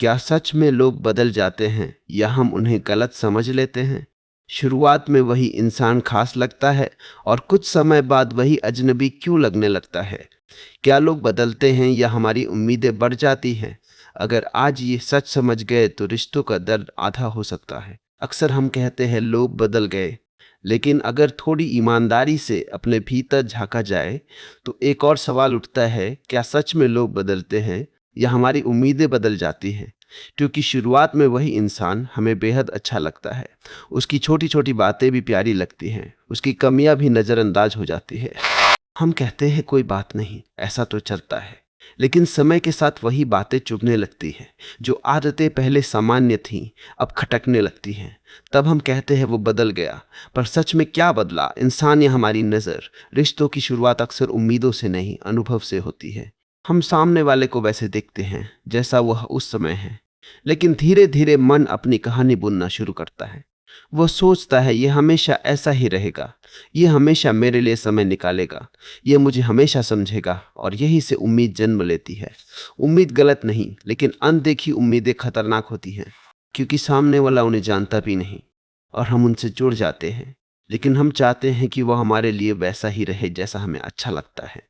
क्या सच में लोग बदल जाते हैं या हम उन्हें गलत समझ लेते हैं? शुरुआत में वही इंसान खास लगता है और कुछ समय बाद वही अजनबी क्यों लगने लगता है? क्या लोग बदलते हैं या हमारी उम्मीदें बढ़ जाती हैं? अगर आज ये सच समझ गए तो रिश्तों का दर्द आधा हो सकता है। अक्सर हम कहते हैं लोग बदल गए, लेकिन अगर थोड़ी ईमानदारी से अपने भीतर झांका जाए तो एक और सवाल उठता है, क्या सच में लोग बदलते हैं या हमारी उम्मीदें बदल जाती हैं? क्योंकि शुरुआत में वही इंसान हमें बेहद अच्छा लगता है, उसकी छोटी छोटी बातें भी प्यारी लगती हैं, उसकी कमियां भी नज़रअंदाज हो जाती है। हम कहते हैं कोई बात नहीं, ऐसा तो चलता है। लेकिन समय के साथ वही बातें चुभने लगती हैं। जो आदतें पहले सामान्य थीं अब खटकने लगती हैं। तब हम कहते हैं वो बदल गया। पर सच में क्या बदला, इंसान या हमारी नज़र? रिश्तों की शुरुआत अक्सर उम्मीदों से नहीं, अनुभव से होती है। हम सामने वाले को वैसे देखते हैं जैसा वह उस समय है, लेकिन धीरे धीरे मन अपनी कहानी बुनना शुरू करता है। वो सोचता है ये हमेशा ऐसा ही रहेगा, ये हमेशा मेरे लिए समय निकालेगा, ये मुझे हमेशा समझेगा, और यही से उम्मीद जन्म लेती है। उम्मीद गलत नहीं, लेकिन अनदेखी उम्मीदें खतरनाक होती हैं, क्योंकि सामने वाला उन्हें जानता भी नहीं और हम उनसे जुड़ जाते हैं। लेकिन हम चाहते हैं कि वह हमारे लिए वैसा ही रहे जैसा हमें अच्छा लगता है।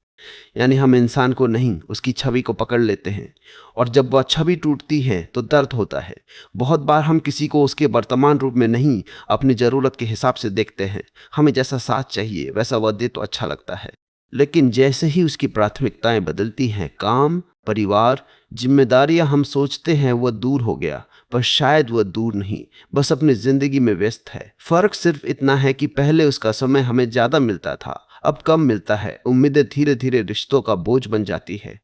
यानी हम इंसान को नहीं, उसकी छवि को पकड़ लेते हैं, और जब वह छवि टूटती है तो दर्द होता है। बहुत बार हम किसी को उसके वर्तमान रूप में नहीं, अपनी ज़रूरत के हिसाब से देखते हैं। हमें जैसा साथ चाहिए वैसा वह दे तो अच्छा लगता है, लेकिन जैसे ही उसकी प्राथमिकताएं बदलती हैं, काम, परिवार, जिम्मेदारियां, हम सोचते हैं वह दूर हो गया। पर शायद वह दूर नहीं, बस अपनी जिंदगी में व्यस्त है। फर्क सिर्फ इतना है कि पहले उसका समय हमें ज्यादा मिलता था, अब कम मिलता है। उम्मीदें धीरे धीरे रिश्तों का बोझ बन जाती है।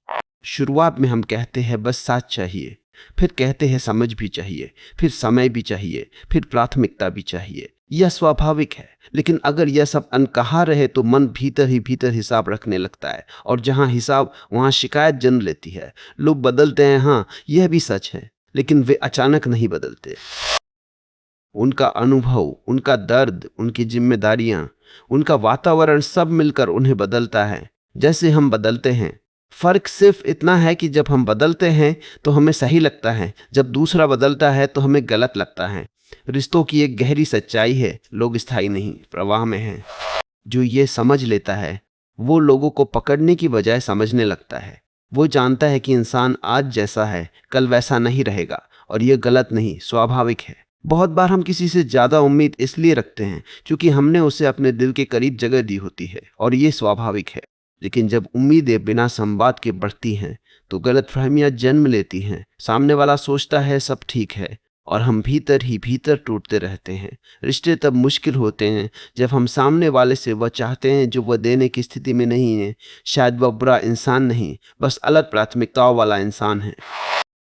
शुरुआत में हम कहते हैं बस साथ चाहिए, फिर कहते हैं समझ भी चाहिए, फिर समय भी चाहिए, फिर प्राथमिकता भी चाहिए। यह स्वाभाविक है, लेकिन अगर यह सब अनकहा रहे तो मन भीतर ही भीतर हिसाब रखने लगता है, और जहां हिसाब वहां शिकायत जन्म लेती है। लोग बदलते हैं, हाँ यह भी सच है, लेकिन वे अचानक नहीं बदलते। उनका अनुभव, उनका दर्द, उनकी जिम्मेदारियां, उनका वातावरण सब मिलकर उन्हें बदलता है। जैसे हम बदलते हैं। फर्क सिर्फ इतना है कि जब हम बदलते हैं तो हमें सही लगता है, जब दूसरा बदलता है तो हमें गलत लगता है। रिश्तों की एक गहरी सच्चाई है, लोग स्थायी नहीं, प्रवाह में हैं। जो ये समझ लेता है वो लोगों को पकड़ने की बजाय समझने लगता है। वो जानता है कि इंसान आज जैसा है कल वैसा नहीं रहेगा, और ये गलत नहीं, स्वाभाविक है। बहुत बार हम किसी से ज्यादा उम्मीद इसलिए रखते हैं क्योंकि हमने उसे अपने दिल के करीब जगह दी होती है, और ये स्वाभाविक है। लेकिन जब उम्मीदें बिना संवाद के बढ़ती हैं तो गलतफहमियां जन्म लेती हैं। सामने वाला सोचता है सब ठीक है, और हम भीतर ही भीतर टूटते रहते हैं। रिश्ते तब मुश्किल होते हैं जब हम सामने वाले से वह चाहते हैं जो वह देने की स्थिति में नहीं है। शायद वह बुरा इंसान नहीं, बस अलग प्राथमिकताओं वाला इंसान है,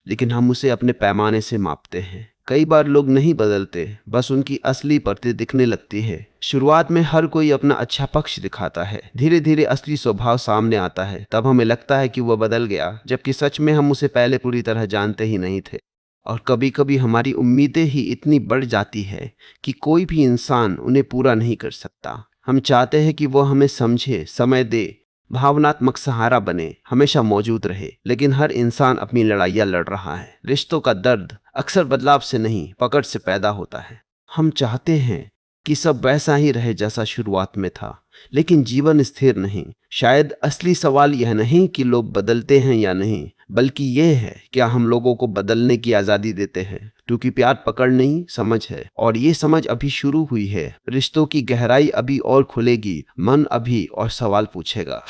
लेकिन हम उसे अपने पैमाने से मापते हैं। कई बार लोग नहीं बदलते, बस उनकी असली परतें दिखने लगती है। शुरुआत में हर कोई अपना अच्छा पक्ष दिखाता है, धीरे धीरे असली स्वभाव सामने आता है। तब हमें लगता है कि वह बदल गया, जबकि सच में हम उसे पहले पूरी तरह जानते ही नहीं थे। और कभी कभी हमारी उम्मीदें ही इतनी बढ़ जाती है कि कोई भी इंसान उन्हें पूरा नहीं कर सकता। हम चाहते हैं कि वह हमें समझे, समय दे, भावनात्मक सहारा बने, हमेशा मौजूद रहे। लेकिन हर इंसान अपनी लड़ाइयाँ लड़ रहा है। रिश्तों का दर्द अक्सर बदलाव से नहीं, पकड़ से पैदा होता है। हम चाहते हैं कि सब वैसा ही रहे जैसा शुरुआत में था, लेकिन जीवन स्थिर नहीं। शायद असली सवाल यह नहीं कि लोग बदलते हैं या नहीं, बल्कि यह है क्या हम लोगों को बदलने की आज़ादी देते हैं। क्योंकि प्यार पकड़ नहीं, समझ है, और ये समझ अभी शुरू हुई है। रिश्तों की गहराई अभी और खुलेगी, मन अभी और सवाल पूछेगा।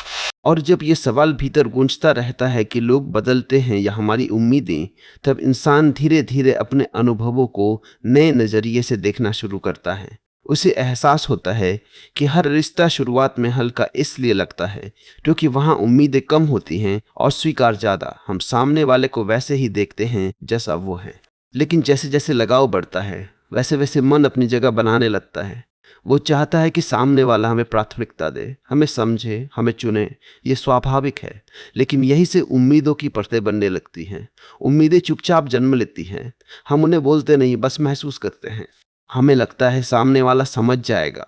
और जब ये सवाल भीतर गूंजता रहता है कि लोग बदलते हैं या हमारी उम्मीदें, तब इंसान धीरे धीरे अपने अनुभवों को नए नज़रिए से देखना शुरू करता है। उसे एहसास होता है कि हर रिश्ता शुरुआत में हल्का इसलिए लगता है क्योंकि वहाँ उम्मीदें कम होती हैं और स्वीकार ज़्यादा। हम सामने वाले को वैसे ही देखते हैं जैसा वो है, लेकिन जैसे जैसे लगाव बढ़ता है वैसे वैसे मन अपनी जगह बनाने लगता है। वो चाहता है कि सामने वाला हमें प्राथमिकता दे, हमें समझे, हमें चुने। ये स्वाभाविक है, लेकिन यही से उम्मीदों की परतें बनने लगती हैं। उम्मीदें चुपचाप जन्म लेती हैं। हम उन्हें बोलते नहीं, बस महसूस करते हैं। हमें लगता है सामने वाला समझ जाएगा,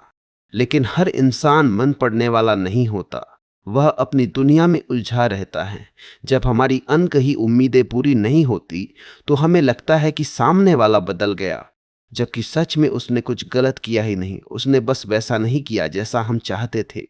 लेकिन हर इंसान मन पड़ने वाला नहीं होता। वह अपनी दुनिया में उलझा रहता है। जब हमारी अनकही उम्मीदें पूरी नहीं होती तो हमें लगता है कि सामने वाला बदल गया, जबकि सच में उसने कुछ गलत किया ही नहीं, उसने बस वैसा नहीं किया जैसा हम चाहते थे।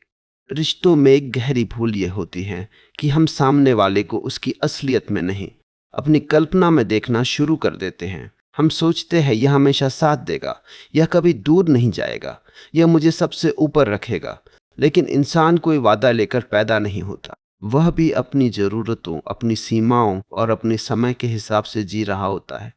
रिश्तों में एक गहरी भूल यह होती है कि हम सामने वाले को उसकी असलियत में नहीं, अपनी कल्पना में देखना शुरू कर देते हैं। हम सोचते हैं यह हमेशा साथ देगा, यह कभी दूर नहीं जाएगा, यह मुझे सबसे ऊपर रखेगा। लेकिन इंसान कोई वादा लेकर पैदा नहीं होता। वह भी अपनी जरूरतों, अपनी सीमाओं और अपने समय के हिसाब से जी रहा होता है।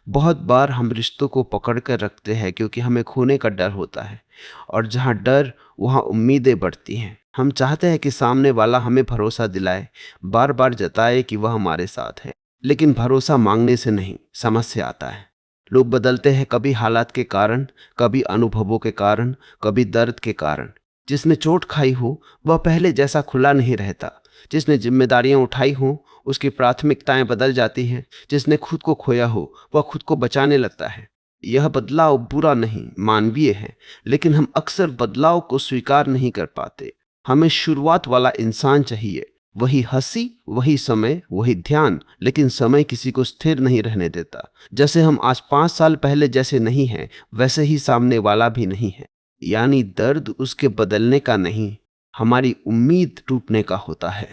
बहुत बार हम रिश्तों को पकड़ कर रखते हैं क्योंकि हमें खोने का डर होता है, और जहाँ डर वहाँ उम्मीदें बढ़ती हैं। हम चाहते हैं कि सामने वाला हमें भरोसा दिलाए, बार बार जताए कि वह हमारे साथ है। लेकिन भरोसा मांगने से नहीं, समझ से आता है। लोग बदलते हैं, कभी हालात के कारण, कभी अनुभवों के कारण, कभी दर्द के कारण। जिसने चोट खाई हो वह पहले जैसा खुला नहीं रहता। जिसने जिम्मेदारियां उठाई हो उसकी प्राथमिकताएं बदल जाती हैं। जिसने खुद को खोया हो वह खुद को बचाने लगता है। यह बदलाव बुरा नहीं, मानवीय है, लेकिन हम अक्सर बदलाव को स्वीकार नहीं कर पाते। हमें शुरुआत वाला इंसान चाहिए, वही हंसी, वही समय, वही ध्यान। लेकिन समय किसी को स्थिर नहीं रहने देता। जैसे हम आज 5 साल पहले जैसे नहीं हैं, वैसे ही सामने वाला भी नहीं है। यानी दर्द उसके बदलने का नहीं, हमारी उम्मीद टूटने का होता है।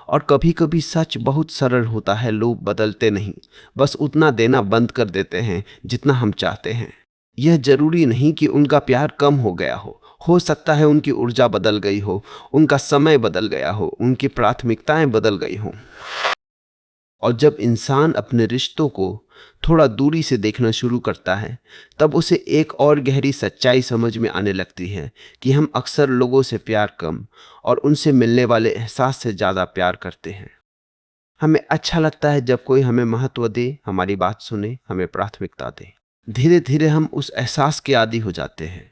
और कभी कभी सच बहुत सरल होता है, लोग बदलते नहीं, बस उतना देना बंद कर देते हैं जितना हम चाहते हैं। यह जरूरी नहीं कि उनका प्यार कम हो गया हो सकता है उनकी ऊर्जा बदल गई हो, उनका समय बदल गया हो, उनकी प्राथमिकताएं बदल गई हो। और जब इंसान अपने रिश्तों को थोड़ा दूरी से देखना शुरू करता है, तब उसे एक और गहरी सच्चाई समझ में आने लगती है कि हम अक्सर लोगों से प्यार कम और उनसे मिलने वाले एहसास से ज़्यादा प्यार करते हैं। हमें अच्छा लगता है जब कोई हमें महत्व दे, हमारी बात सुने, हमें प्राथमिकता दे। धीरे धीरे हम उस एहसास के आदी हो जाते हैं।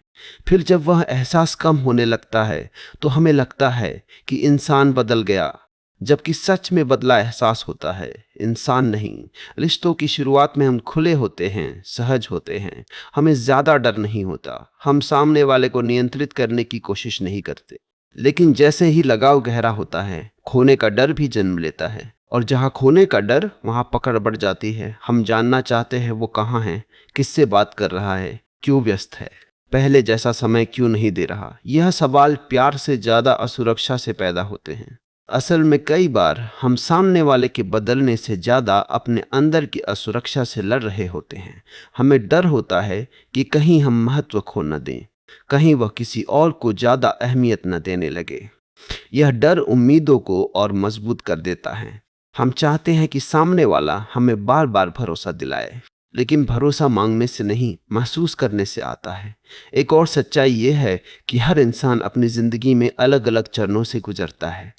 फिर जब वह एहसास कम होने लगता है तो हमें लगता है कि इंसान बदल गया, जबकि सच में बदला एहसास होता है, इंसान नहीं। रिश्तों की शुरुआत में हम खुले होते हैं, सहज होते हैं, हमें ज्यादा डर नहीं होता, हम सामने वाले को नियंत्रित करने की कोशिश नहीं करते। लेकिन जैसे ही लगाव गहरा होता है, खोने का डर भी जन्म लेता है। और जहाँ खोने का डर, वहाँ पकड़ बढ़ जाती है। हम जानना चाहते हैं वो कहाँ है, किससे बात कर रहा है, क्यों व्यस्त है, पहले जैसा समय क्यों नहीं दे रहा। यह सवाल प्यार से ज्यादा असुरक्षा से पैदा होते हैं। असल में कई बार हम सामने वाले के बदलने से ज्यादा अपने अंदर की असुरक्षा से लड़ रहे होते हैं। हमें डर होता है कि कहीं हम महत्व खो न दें, कहीं वह किसी और को ज्यादा अहमियत न देने लगे। यह डर उम्मीदों को और मजबूत कर देता है। हम चाहते हैं कि सामने वाला हमें बार बार भरोसा दिलाए, लेकिन भरोसा मांगने से नहीं, महसूस करने से आता है। एक और सच्चाई यह है कि हर इंसान अपनी जिंदगी में अलग अलग चरणों से गुजरता है।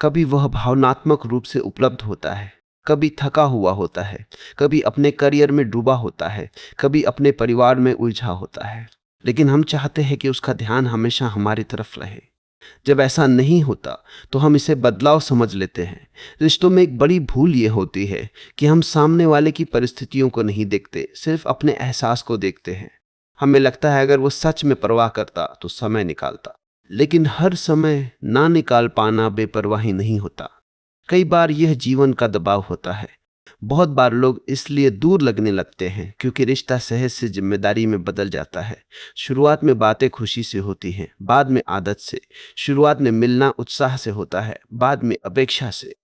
कभी वह भावनात्मक रूप से उपलब्ध होता है, कभी थका हुआ होता है, कभी अपने करियर में डूबा होता है, कभी अपने परिवार में उलझा होता है। लेकिन हम चाहते हैं कि उसका ध्यान हमेशा हमारी तरफ रहे। जब ऐसा नहीं होता तो हम इसे बदलाव समझ लेते हैं। रिश्तों में एक बड़ी भूल यह होती है कि हम सामने वाले की परिस्थितियों को नहीं देखते, सिर्फ अपने एहसास को देखते हैं। हमें लगता है अगर वो सच में परवाह करता तो समय निकालता। लेकिन हर समय ना निकाल पाना बेपरवाही नहीं होता। कई बार यह जीवन का दबाव होता है। बहुत बार लोग इसलिए दूर लगने लगते हैं क्योंकि रिश्ता सहज से जिम्मेदारी में बदल जाता है। शुरुआत में बातें खुशी से होती हैं, बाद में आदत से। शुरुआत में मिलना उत्साह से होता है, बाद में अपेक्षा से।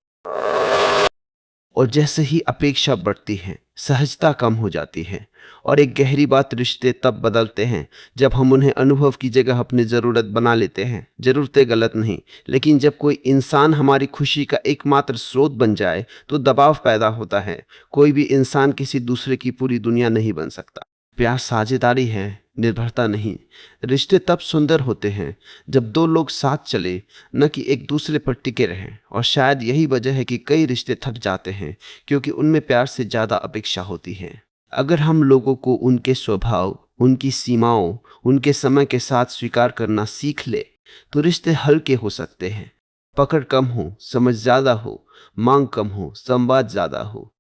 और जैसे ही अपेक्षा बढ़ती है, सहजता कम हो जाती है। और एक गहरी बात, रिश्ते तब बदलते हैं जब हम उन्हें अनुभव की जगह अपनी ज़रूरत बना लेते हैं। ज़रूरतें गलत नहीं, लेकिन जब कोई इंसान हमारी खुशी का एकमात्र स्रोत बन जाए तो दबाव पैदा होता है। कोई भी इंसान किसी दूसरे की पूरी दुनिया नहीं बन सकता। प्यार साझेदारी है, निर्भरता नहीं। रिश्ते तब सुंदर होते हैं जब दो लोग साथ चले, न कि एक दूसरे पर टिके रहें। और शायद यही वजह है कि कई रिश्ते थक जाते हैं, क्योंकि उनमें प्यार से ज़्यादा अपेक्षा होती है। अगर हम लोगों को उनके स्वभाव, उनकी सीमाओं, उनके समय के साथ स्वीकार करना सीख ले तो रिश्ते हल्के हो सकते हैं। पकड़ कम हो, समझ ज़्यादा हो, मांग कम हो, संवाद ज़्यादा हो।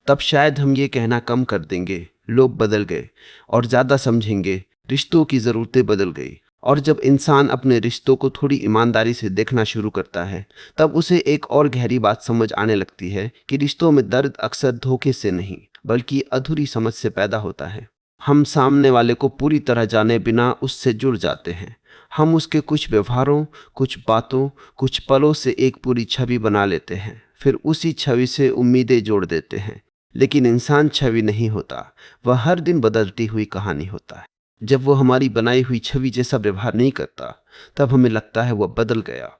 तब शायद हम ये कहना कम कर देंगे, लोग बदल गए, और ज़्यादा समझेंगे, रिश्तों की ज़रूरतें बदल गई। और जब इंसान अपने रिश्तों को थोड़ी ईमानदारी से देखना शुरू करता है, तब उसे एक और गहरी बात समझ आने लगती है कि रिश्तों में दर्द अक्सर धोखे से नहीं बल्कि अधूरी समझ से पैदा होता है। हम सामने वाले को पूरी तरह जाने बिना उससे जुड़ जाते हैं। हम उसके कुछ व्यवहारों, कुछ बातों, कुछ पलों से एक पूरी छवि बना लेते हैं, फिर उसी छवि से उम्मीदें जोड़ देते हैं। लेकिन इंसान छवि नहीं होता, वह हर दिन बदलती हुई कहानी होता है। जब वो हमारी बनाई हुई छवि जैसा व्यवहार नहीं करता, तब हमें लगता है वह बदल गया।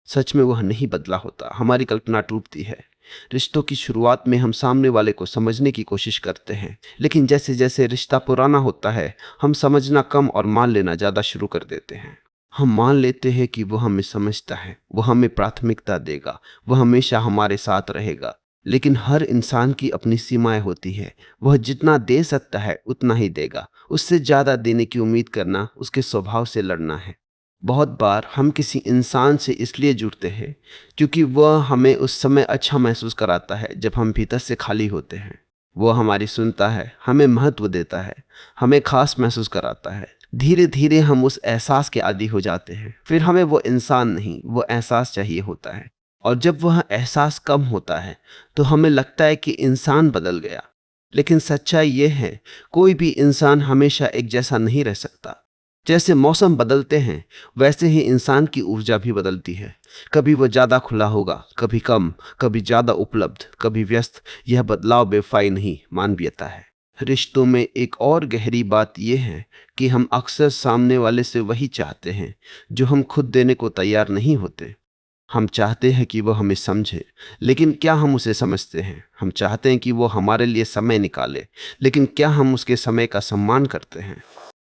सच में वह नहीं बदला होता, हमारी कल्पना टूटती है। रिश्तों की शुरुआत में हम सामने वाले को समझने की कोशिश करते हैं, लेकिन जैसे जैसे रिश्ता पुराना होता है, हम समझना कम और मान लेना ज़्यादा शुरू कर देते हैं। हम मान लेते हैं कि वह हमें समझता है, वह हमें प्राथमिकता देगा, वह हमेशा हमारे साथ रहेगा। लेकिन हर इंसान की अपनी सीमाएं होती है। वह जितना दे सकता है उतना ही देगा। उससे ज़्यादा देने की उम्मीद करना उसके स्वभाव से लड़ना है। बहुत बार हम किसी इंसान से इसलिए जुड़ते हैं क्योंकि वह हमें उस समय अच्छा महसूस कराता है जब हम भीतर से खाली होते हैं। वह हमारी सुनता है, हमें महत्व देता है, हमें खास महसूस कराता है। धीरे धीरे हम उस एहसास के आदी हो जाते हैं। फिर हमें वो इंसान नहीं, वो एहसास चाहिए होता है। और जब वह एहसास कम होता है तो हमें लगता है कि इंसान बदल गया। लेकिन सच्चाई यह है, कोई भी इंसान हमेशा एक जैसा नहीं रह सकता। जैसे मौसम बदलते हैं, वैसे ही इंसान की ऊर्जा भी बदलती है। कभी वह ज़्यादा खुला होगा, कभी कम, कभी ज़्यादा उपलब्ध, कभी व्यस्त। यह बदलाव बेवफाई नहीं, मानवीयता है। रिश्तों में एक और गहरी बात यह है कि हम अक्सर सामने वाले से वही चाहते हैं जो हम खुद देने को तैयार नहीं होते। हम चाहते हैं कि वो हमें समझे, लेकिन क्या हम उसे समझते हैं? हम चाहते हैं कि वो हमारे लिए समय निकाले, लेकिन क्या हम उसके समय का सम्मान करते हैं?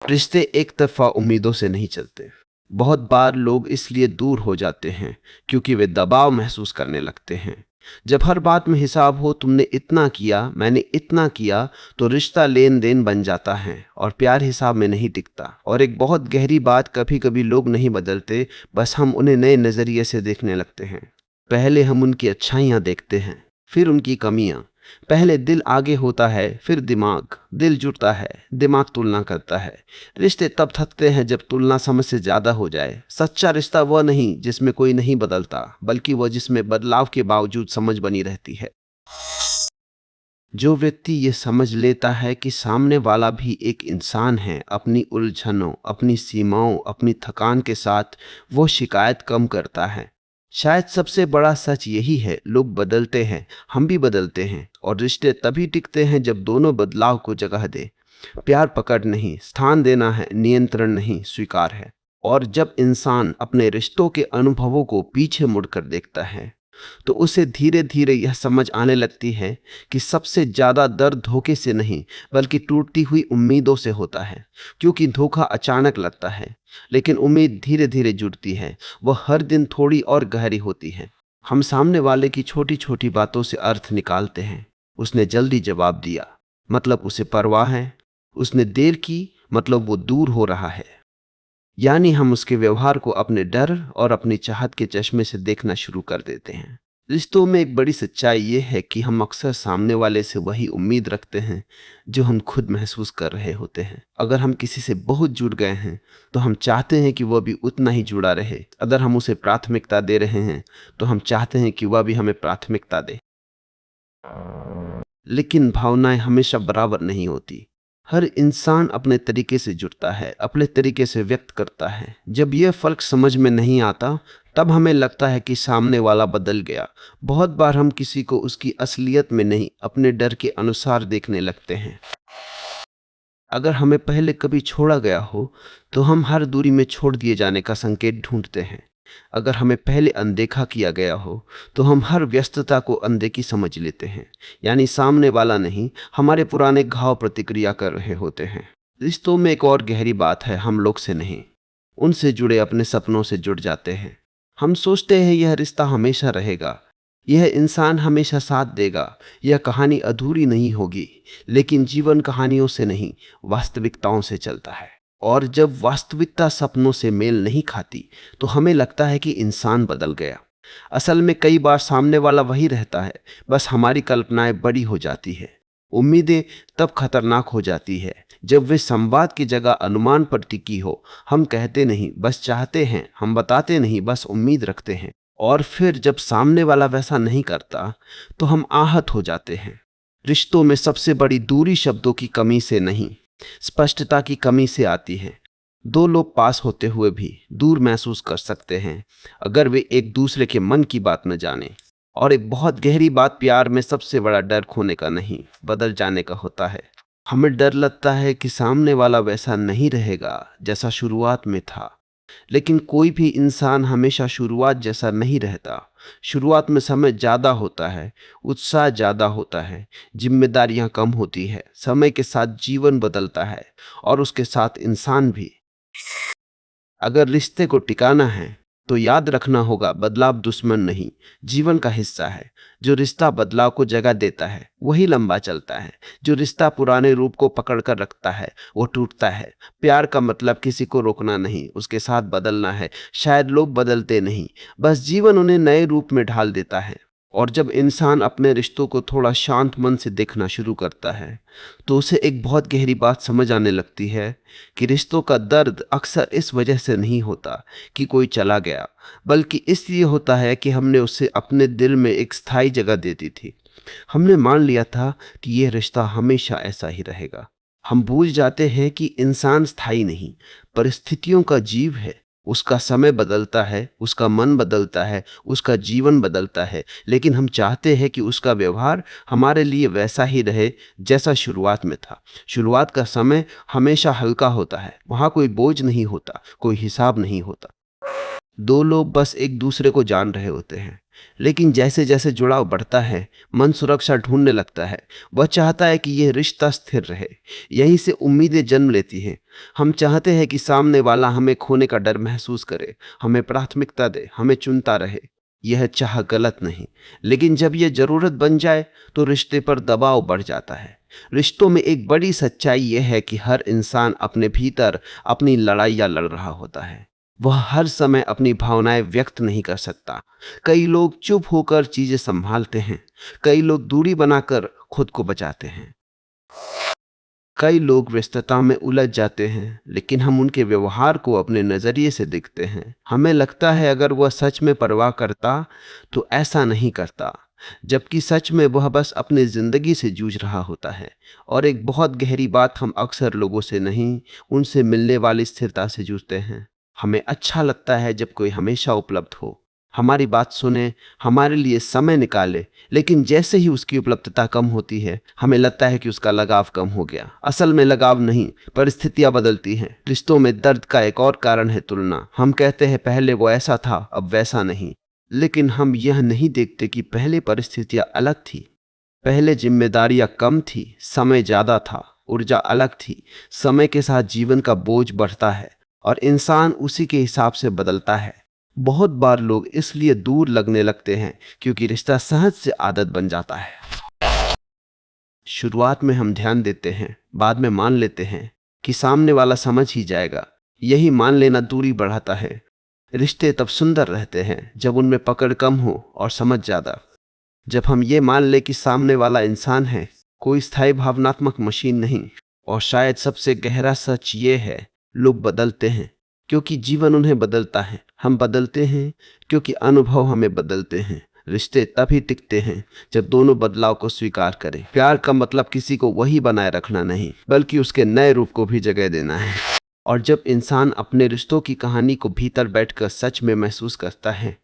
रिश्ते एक तरफा उम्मीदों से नहीं चलते। बहुत बार लोग इसलिए दूर हो जाते हैं क्योंकि वे दबाव महसूस करने लगते हैं। जब हर बात में हिसाब हो, तुमने इतना किया, मैंने इतना किया, तो रिश्ता लेन देन बन जाता है और प्यार हिसाब में नहीं टिकता। और एक बहुत गहरी बात, कभी कभी लोग नहीं बदलते, बस हम उन्हें नए नज़रिए से देखने लगते हैं। पहले हम उनकी अच्छाइयाँ देखते हैं, फिर उनकी कमियाँ। पहले दिल आगे होता है, फिर दिमाग। दिल जुड़ता है, दिमाग तुलना करता है। रिश्ते तब थकते हैं जब तुलना समझ से ज्यादा हो जाए। सच्चा रिश्ता वह नहीं जिसमें कोई नहीं बदलता, बल्कि वह जिसमें बदलाव के बावजूद समझ बनी रहती है। जो व्यक्ति ये समझ लेता है कि सामने वाला भी एक इंसान है, अपनी उलझनों, अपनी सीमाओं, अपनी थकान के साथ, वो शिकायत कम करता है। शायद सबसे बड़ा सच यही है, लोग बदलते हैं, हम भी बदलते हैं, और रिश्ते तभी टिकते हैं जब दोनों बदलाव को जगह दे। प्यार पकड़ नहीं, स्थान देना है, नियंत्रण नहीं, स्वीकार है। और जब इंसान अपने रिश्तों के अनुभवों को पीछे मुड़कर देखता है, तो उसे धीरे धीरे यह समझ आने लगती है कि सबसे ज्यादा दर्द धोखे से नहीं, बल्कि टूटती हुई उम्मीदों से होता है। क्योंकि धोखा अचानक लगता है, लेकिन उम्मीद धीरे धीरे जुड़ती है। वह हर दिन थोड़ी और गहरी होती है। हम सामने वाले की छोटी छोटी बातों से अर्थ निकालते हैं। उसने जल्दी जवाब दिया, मतलब उसे परवाह है। उसने देर की, मतलब वो दूर हो रहा है। यानी हम उसके व्यवहार को अपने डर और अपनी चाहत के चश्मे से देखना शुरू कर देते हैं। रिश्तों में एक बड़ी सच्चाई ये है कि हम अक्सर सामने वाले से वही उम्मीद रखते हैं जो हम खुद महसूस कर रहे होते हैं। अगर हम किसी से बहुत जुड़ गए हैं तो हम चाहते हैं कि वह भी उतना ही जुड़ा रहे। अगर हम उसे प्राथमिकता दे रहे हैं तो हम चाहते हैं कि वह भी हमें प्राथमिकता दे। लेकिन भावनाएं हमेशा बराबर नहीं होती। हर इंसान अपने तरीके से जुड़ता है, अपने तरीके से व्यक्त करता है। जब यह फर्क समझ में नहीं आता, तब हमें लगता है कि सामने वाला बदल गया। बहुत बार हम किसी को उसकी असलियत में नहीं, अपने डर के अनुसार देखने लगते हैं। अगर हमें पहले कभी छोड़ा गया हो तो हम हर दूरी में छोड़ दिए जाने का संकेत ढूंढते हैं। अगर हमें पहले अनदेखा किया गया हो तो हम हर व्यस्तता को अनदेखी समझ लेते हैं। यानी सामने वाला नहीं, हमारे पुराने घाव प्रतिक्रिया कर रहे होते हैं। रिश्तों में एक और गहरी बात है, हम लोग से नहीं, उनसे जुड़े अपने सपनों से जुड़ जाते हैं। हम सोचते हैं यह रिश्ता हमेशा रहेगा, यह इंसान हमेशा साथ देगा, यह कहानी अधूरी नहीं होगी। लेकिन जीवन कहानियों से नहीं, वास्तविकताओं से चलता है। और जब वास्तविकता सपनों से मेल नहीं खाती तो हमें लगता है कि इंसान बदल गया। असल में कई बार सामने वाला वही रहता है, बस हमारी कल्पनाएं बड़ी हो जाती है। उम्मीदें तब खतरनाक हो जाती है जब वे संवाद की जगह अनुमान पर टिकी हो। हम कहते नहीं, बस चाहते हैं। हम बताते नहीं, बस उम्मीद रखते हैं। और फिर जब सामने वाला वैसा नहीं करता तो हम आहत हो जाते हैं। रिश्तों में सबसे बड़ी दूरी शब्दों की कमी से नहीं, स्पष्टता की कमी से आती है। दो लोग पास होते हुए भी दूर महसूस कर सकते हैं अगर वे एक दूसरे के मन की बात न जाने। और एक बहुत गहरी बात, प्यार में सबसे बड़ा डर खोने का नहीं, बदल जाने का होता है। हमें डर लगता है कि सामने वाला वैसा नहीं रहेगा जैसा शुरुआत में था। लेकिन कोई भी इंसान हमेशा शुरुआत जैसा नहीं रहता। शुरुआत में समय ज़्यादा होता है, उत्साह ज़्यादा होता है, जिम्मेदारियां कम होती है। समय के साथ जीवन बदलता है और उसके साथ इंसान भी। अगर रिश्ते को टिकाना है तो याद रखना होगा, बदलाव दुश्मन नहीं, जीवन का हिस्सा है। जो रिश्ता बदलाव को जगह देता है वही लंबा चलता है। जो रिश्ता पुराने रूप को पकड़ कर रखता है वो टूटता है। प्यार का मतलब किसी को रोकना नहीं, उसके साथ बदलना है। शायद लोग बदलते नहीं, बस जीवन उन्हें नए रूप में ढाल देता है। और जब इंसान अपने रिश्तों को थोड़ा शांत मन से देखना शुरू करता है तो उसे एक बहुत गहरी बात समझ आने लगती है कि रिश्तों का दर्द अक्सर इस वजह से नहीं होता कि कोई चला गया, बल्कि इसलिए होता है कि हमने उसे अपने दिल में एक स्थायी जगह दे दी थी। हमने मान लिया था कि यह रिश्ता हमेशा ऐसा ही रहेगा। हम भूल जाते हैं कि इंसान स्थायी नहीं, परिस्थितियों का जीव है। उसका समय बदलता है, उसका मन बदलता है, उसका जीवन बदलता है। लेकिन हम चाहते हैं कि उसका व्यवहार हमारे लिए वैसा ही रहे जैसा शुरुआत में था। शुरुआत का समय हमेशा हल्का होता है, वहाँ कोई बोझ नहीं होता, कोई हिसाब नहीं होता। दो लोग बस एक दूसरे को जान रहे होते हैं। लेकिन जैसे जैसे जुड़ाव बढ़ता है, मन सुरक्षा ढूंढने लगता है। वह चाहता है कि यह रिश्ता स्थिर रहे। यहीं से उम्मीदें जन्म लेती हैं। हम चाहते हैं कि सामने वाला हमें खोने का डर महसूस करे, हमें प्राथमिकता दे, हमें चुनता रहे। यह चाह गलत नहीं, लेकिन जब यह जरूरत बन जाए तो रिश्ते पर दबाव बढ़ जाता है। रिश्तों में एक बड़ी सच्चाई यह है कि हर इंसान अपने भीतर अपनी लड़ाइयाँ लड़ रहा होता है। वह हर समय अपनी भावनाएं व्यक्त नहीं कर सकता। कई लोग चुप होकर चीजें संभालते हैं, कई लोग दूरी बनाकर खुद को बचाते हैं, कई लोग व्यस्तता में उलझ जाते हैं। लेकिन हम उनके व्यवहार को अपने नजरिए से देखते हैं। हमें लगता है अगर वह सच में परवाह करता तो ऐसा नहीं करता, जबकि सच में वह बस अपनी जिंदगी से जूझ रहा होता है। और एक बहुत गहरी बात, हम अक्सर लोगों से नहीं, उनसे मिलने वाली स्थिरता से जूझते हैं। हमें अच्छा लगता है जब कोई हमेशा उपलब्ध हो, हमारी बात सुने, हमारे लिए समय निकाले। लेकिन जैसे ही उसकी उपलब्धता कम होती है, हमें लगता है कि उसका लगाव कम हो गया। असल में लगाव नहीं, परिस्थितियां बदलती हैं। रिश्तों में दर्द का एक और कारण है तुलना। हम कहते हैं पहले वो ऐसा था, अब वैसा नहीं। लेकिन हम यह नहीं देखते कि पहले परिस्थितियां अलग थी। पहले जिम्मेदारियां कम थी, समय ज्यादा था, ऊर्जा अलग थी। समय के साथ जीवन का बोझ बढ़ता है और इंसान उसी के हिसाब से बदलता है। बहुत बार लोग इसलिए दूर लगने लगते हैं क्योंकि रिश्ता सहज से आदत बन जाता है। शुरुआत में हम ध्यान देते हैं, बाद में मान लेते हैं कि सामने वाला समझ ही जाएगा। यही मान लेना दूरी बढ़ाता है। रिश्ते तब सुंदर रहते हैं जब उनमें पकड़ कम हो और समझ ज्यादा। जब हम ये मान ले कि सामने वाला इंसान है, कोई स्थायी भावनात्मक मशीन नहीं। और शायद सबसे गहरा सच ये है, लोग बदलते हैं क्योंकि जीवन उन्हें बदलता है। हम बदलते हैं क्योंकि अनुभव हमें बदलते हैं। रिश्ते तभी टिकते हैं जब दोनों बदलाव को स्वीकार करें। प्यार का मतलब किसी को वही बनाए रखना नहीं, बल्कि उसके नए रूप को भी जगह देना है। और जब इंसान अपने रिश्तों की कहानी को भीतर बैठकर सच में महसूस करता है,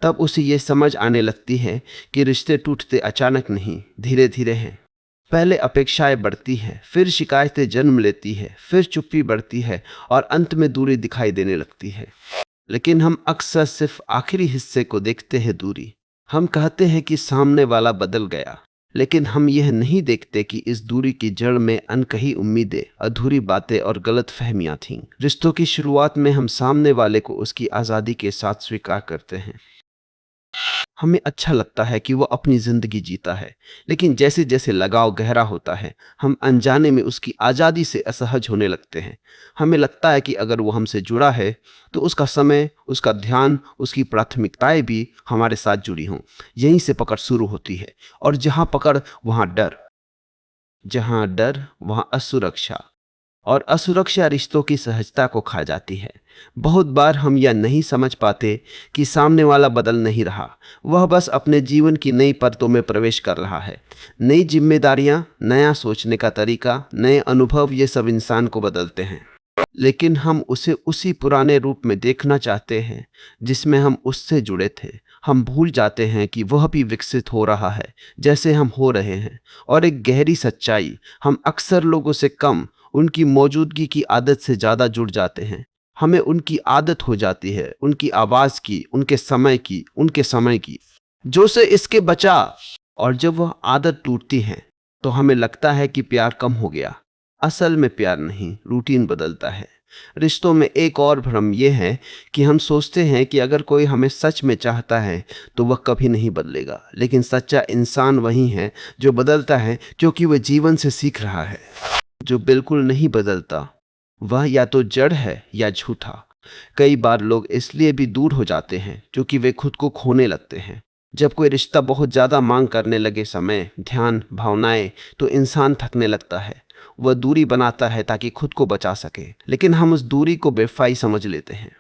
तब उसे ये समझ आने लगती है कि रिश्ते टूटते अचानक नहीं, धीरे धीरे हैं। पहले अपेक्षाएं बढ़ती है, फिर शिकायतें जन्म लेती है, फिर चुप्पी बढ़ती है और अंत में दूरी दिखाई देने लगती है। लेकिन हम अक्सर सिर्फ आखिरी हिस्से को देखते हैं, दूरी। हम कहते हैं कि सामने वाला बदल गया, लेकिन हम यह नहीं देखते कि इस दूरी की जड़ में अनकही उम्मीदें, अधूरी बातें और गलत फहमियां थीं। रिश्तों की शुरुआत में हम सामने वाले को उसकी आज़ादी के साथ स्वीकार करते हैं। हमें अच्छा लगता है कि वो अपनी जिंदगी जीता है। लेकिन जैसे जैसे लगाव गहरा होता है, हम अनजाने में उसकी आज़ादी से असहज होने लगते हैं। हमें लगता है कि अगर वो हमसे जुड़ा है तो उसका समय, उसका ध्यान, उसकी प्राथमिकताएं भी हमारे साथ जुड़ी हों। यहीं से पकड़ शुरू होती है, और जहां पकड़ वहां डर। जहां डर वहां असुरक्षा, और असुरक्षा रिश्तों की सहजता को खा जाती है। बहुत बार हम यह नहीं समझ पाते कि सामने वाला बदल नहीं रहा, वह बस अपने जीवन की नई परतों में प्रवेश कर रहा है। नई जिम्मेदारियां, नया सोचने का तरीका, नए अनुभव, ये सब इंसान को बदलते हैं, लेकिन हम उसे उसी पुराने रूप में देखना चाहते हैं जिसमें हम उससे जुड़े थे। हम भूल जाते हैं कि वह भी विकसित हो रहा है जैसे हम हो रहे हैं। और एक गहरी सच्चाई, हम अक्सर लोगों से कम, उनकी मौजूदगी की आदत से ज़्यादा जुड़ जाते हैं। हमें उनकी आदत हो जाती है, उनकी आवाज़ की, उनके समय की, जो से इसके बचा। और जब वह आदत टूटती है तो हमें लगता है कि प्यार कम हो गया। असल में प्यार नहीं, रूटीन बदलता है। रिश्तों में एक और भ्रम यह है कि हम सोचते हैं कि अगर कोई हमें सच में चाहता है तो वह कभी नहीं बदलेगा, लेकिन सच्चा इंसान वही है जो बदलता है क्योंकि वह जीवन से सीख रहा है। जो बिल्कुल नहीं बदलता वह या तो जड़ है या झूठा। कई बार लोग इसलिए भी दूर हो जाते हैं क्योंकि वे खुद को खोने लगते हैं। जब कोई रिश्ता बहुत ज़्यादा मांग करने लगे समय, ध्यान, भावनाएं, तो इंसान थकने लगता है। वह दूरी बनाता है ताकि खुद को बचा सके, लेकिन हम उस दूरी को बेवफाई समझ लेते हैं।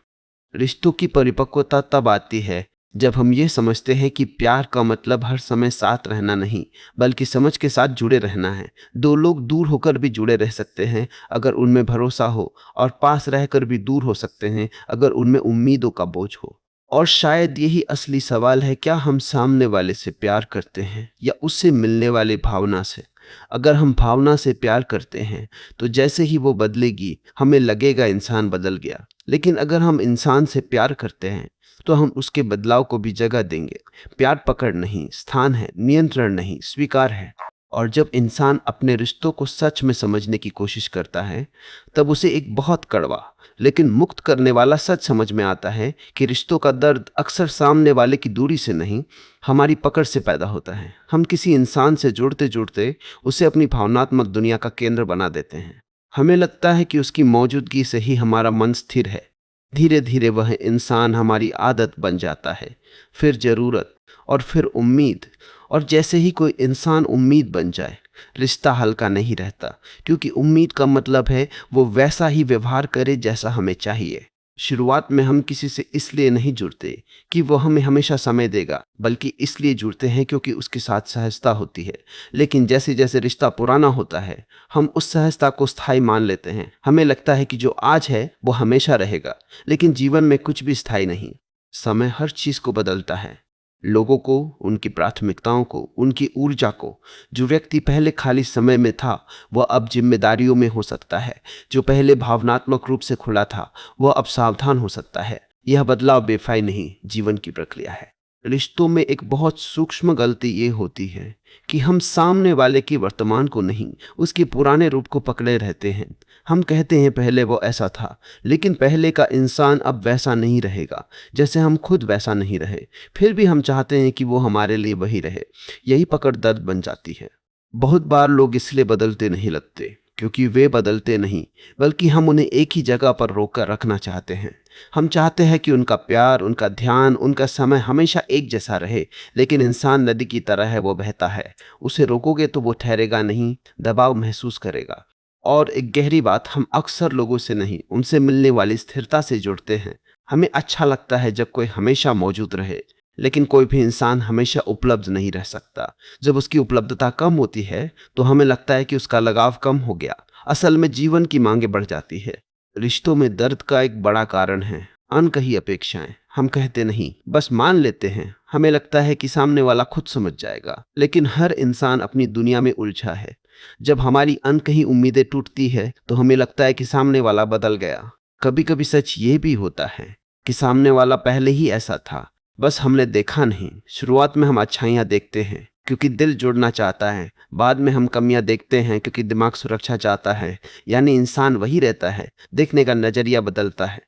रिश्तों की परिपक्वता तब आती है जब हम ये समझते हैं कि प्यार का मतलब हर समय साथ रहना नहीं, बल्कि समझ के साथ जुड़े रहना है। दो लोग दूर होकर भी जुड़े रह सकते हैं अगर उनमें भरोसा हो, और पास रहकर भी दूर हो सकते हैं अगर उनमें उम्मीदों का बोझ हो। और शायद यही असली सवाल है, क्या हम सामने वाले से प्यार करते हैं या उससे मिलने वाली भावना से? अगर हम भावना से प्यार करते हैं तो जैसे ही वो बदलेगी हमें लगेगा इंसान बदल गया, लेकिन अगर हम इंसान से प्यार करते हैं तो हम उसके बदलाव को भी जगह देंगे। प्यार पकड़ नहीं, स्थान है, नियंत्रण नहीं, स्वीकार है। और जब इंसान अपने रिश्तों को सच में समझने की कोशिश करता है तब उसे एक बहुत कड़वा लेकिन मुक्त करने वाला सच समझ में आता है कि रिश्तों का दर्द अक्सर सामने वाले की दूरी से नहीं, हमारी पकड़ से पैदा होता है। हम किसी इंसान से जुड़ते जुड़ते उसे अपनी भावनात्मक दुनिया का केंद्र बना देते हैं। हमें लगता है कि उसकी मौजूदगी से ही हमारा मन स्थिर है। धीरे धीरे वह इंसान हमारी आदत बन जाता है, फिर जरूरत, और फिर उम्मीद। और जैसे ही कोई इंसान उम्मीद बन जाए, रिश्ता हल्का नहीं रहता, क्योंकि उम्मीद का मतलब है वो वैसा ही व्यवहार करे जैसा हमें चाहिए। शुरुआत में हम किसी से इसलिए नहीं जुड़ते कि वो हमें हमेशा समय देगा, बल्कि इसलिए जुड़ते हैं क्योंकि उसके साथ सहजता होती है। लेकिन जैसे जैसे रिश्ता पुराना होता है हम उस सहजता को स्थायी मान लेते हैं। हमें लगता है कि जो आज है वो हमेशा रहेगा, लेकिन जीवन में कुछ भी स्थायी नहीं। समय हर चीज को बदलता है, लोगों को, उनकी प्राथमिकताओं को, उनकी ऊर्जा को। जो व्यक्ति पहले खाली समय में था वह अब जिम्मेदारियों में हो सकता है। जो पहले भावनात्मक रूप से खुला था वह अब सावधान हो सकता है। यह बदलाव बेफाई नहीं, जीवन की प्रक्रिया है। रिश्तों में एक बहुत सूक्ष्म गलती ये होती है कि हम सामने वाले की वर्तमान को नहीं, उसके पुराने रूप को पकड़े रहते हैं। हम कहते हैं पहले वो ऐसा था, लेकिन पहले का इंसान अब वैसा नहीं रहेगा जैसे हम खुद वैसा नहीं रहे। फिर भी हम चाहते हैं कि वो हमारे लिए वही रहे। यही पकड़ दर्द बन जाती है। बहुत बार लोग इसलिए बदलते नहीं लगते क्योंकि वे बदलते नहीं, बल्कि हम उन्हें एक ही जगह पर रोक कर रखना चाहते हैं। हम चाहते हैं कि उनका प्यार, उनका ध्यान, उनका समय हमेशा एक जैसा रहे। लेकिन इंसान नदी की तरह है, वो बहता है। उसे रोकोगे तो वो ठहरेगा नहीं, दबाव महसूस करेगा। और एक गहरी बात, हम अक्सर लोगों से नहीं, उनसे मिलने वाली स्थिरता से जुड़ते हैं। हमें अच्छा लगता है जब कोई हमेशा मौजूद रहे, लेकिन कोई भी इंसान हमेशा उपलब्ध नहीं रह सकता। जब उसकी उपलब्धता कम होती है तो हमें लगता है कि उसका लगाव कम हो गया। असल में जीवन की मांगें बढ़ जाती है। रिश्तों में दर्द का एक बड़ा कारण है अनकही अपेक्षाएं। हम कहते नहीं, बस मान लेते हैं। हमें लगता है कि सामने वाला खुद समझ जाएगा, लेकिन हर इंसान अपनी दुनिया में उलझा है। जब हमारी अनकही उम्मीदें टूटती है तो हमें लगता है कि सामने वाला बदल गया। कभी कभी सच ये भी होता है कि सामने वाला पहले ही ऐसा था, बस हमने देखा नहीं। शुरुआत में हम अच्छाइयाँ देखते हैं क्योंकि दिल जुड़ना चाहता है, बाद में हम कमियां देखते हैं क्योंकि दिमाग सुरक्षा चाहता है। यानी इंसान वही रहता है, देखने का नजरिया बदलता है।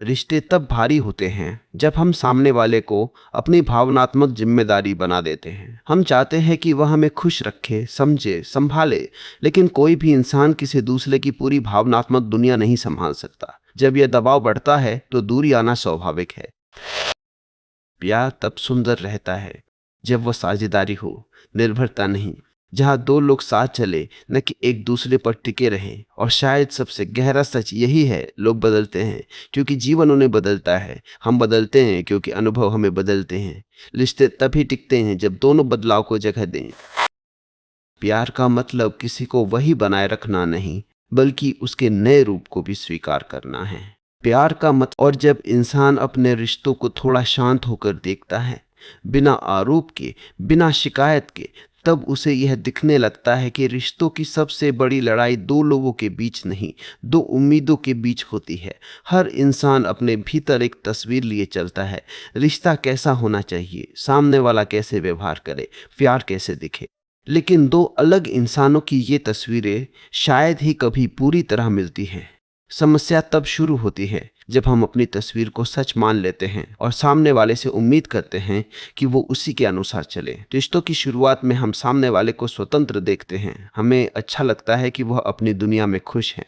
रिश्ते तब भारी होते हैं जब हम सामने वाले को अपनी भावनात्मक जिम्मेदारी बना देते हैं। हम चाहते हैं कि वह हमें खुश रखे, समझे, संभाले, लेकिन कोई भी इंसान किसी दूसरे की पूरी भावनात्मक दुनिया नहीं संभाल सकता। जब यह दबाव बढ़ता है तो दूरी आना स्वाभाविक है। प्यार तब सुंदर रहता है जब वह साझेदारी हो, निर्भरता नहीं। जहां दो लोग साथ चले, न कि एक दूसरे पर टिके रहें। और शायद सबसे गहरा सच यही है, लोग बदलते हैं क्योंकि जीवन उन्हें बदलता है। हम बदलते हैं क्योंकि अनुभव हमें बदलते हैं। रिश्ते तभी टिकते हैं जब दोनों बदलाव को जगह दें। प्यार का मतलब किसी को वही बनाए रखना नहीं, बल्कि उसके नए रूप को भी स्वीकार करना है। प्यार का मत और जब इंसान अपने रिश्तों को थोड़ा शांत होकर देखता है, बिना आरोप के, बिना शिकायत के, तब उसे यह दिखने लगता है कि रिश्तों की सबसे बड़ी लड़ाई दो लोगों के बीच नहीं, दो उम्मीदों के बीच होती है। हर इंसान अपने भीतर एक तस्वीर लिए चलता है। रिश्ता कैसा होना चाहिए, सामने वाला कैसे व्यवहार करे, प्यार कैसे दिखे। लेकिन दो अलग इंसानों की ये तस्वीरें शायद ही कभी पूरी तरह मिलती हैं। समस्या तब शुरू होती है जब हम अपनी तस्वीर को सच मान लेते हैं और सामने वाले से उम्मीद करते हैं कि वो उसी के अनुसार चले। रिश्तों की शुरुआत में हम सामने वाले को स्वतंत्र देखते हैं। हमें अच्छा लगता है कि वह अपनी दुनिया में खुश है।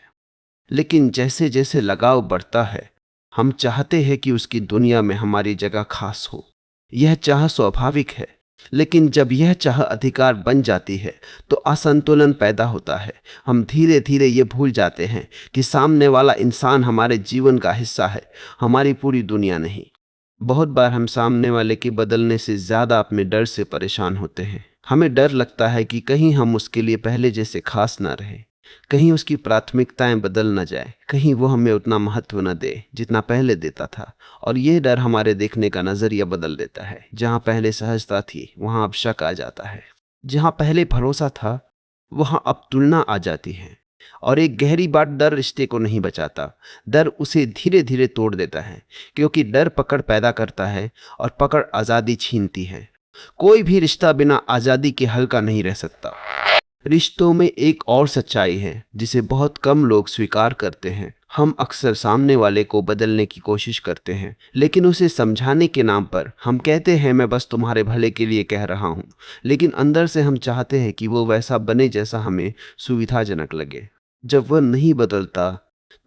लेकिन जैसे जैसे लगाव बढ़ता है, हम चाहते हैं कि उसकी दुनिया में हमारी जगह खास हो। यह चाह स्वाभाविक है, लेकिन जब यह चाह अधिकार बन जाती है तो असंतुलन पैदा होता है। हम धीरे धीरे ये भूल जाते हैं कि सामने वाला इंसान हमारे जीवन का हिस्सा है, हमारी पूरी दुनिया नहीं। बहुत बार हम सामने वाले के बदलने से ज्यादा अपने डर से परेशान होते हैं। हमें डर लगता है कि कहीं हम उसके लिए पहले जैसे खास ना रहे, कहीं उसकी प्राथमिकताएं बदल न जाए, कहीं वो हमें उतना महत्व न दे जितना पहले देता था। और ये डर हमारे देखने का नजरिया बदल देता है। जहां पहले सहजता थी, वहां अब शक आ जाता है। जहां पहले भरोसा था, वहां अब तुलना आ जाती है। और एक गहरी बात, डर रिश्ते को नहीं बचाता, डर उसे धीरे धीरे तोड़ देता है। क्योंकि डर पकड़ पैदा करता है और पकड़ आजादी छीनती है। कोई भी रिश्ता बिना आजादी के हल्का नहीं रह सकता। रिश्तों में एक और सच्चाई है जिसे बहुत कम लोग स्वीकार करते हैं। हम अक्सर सामने वाले को बदलने की कोशिश करते हैं, लेकिन उसे समझाने के नाम पर हम कहते हैं मैं बस तुम्हारे भले के लिए कह रहा हूं। लेकिन अंदर से हम चाहते हैं कि वो वैसा बने जैसा हमें सुविधाजनक लगे। जब वह नहीं बदलता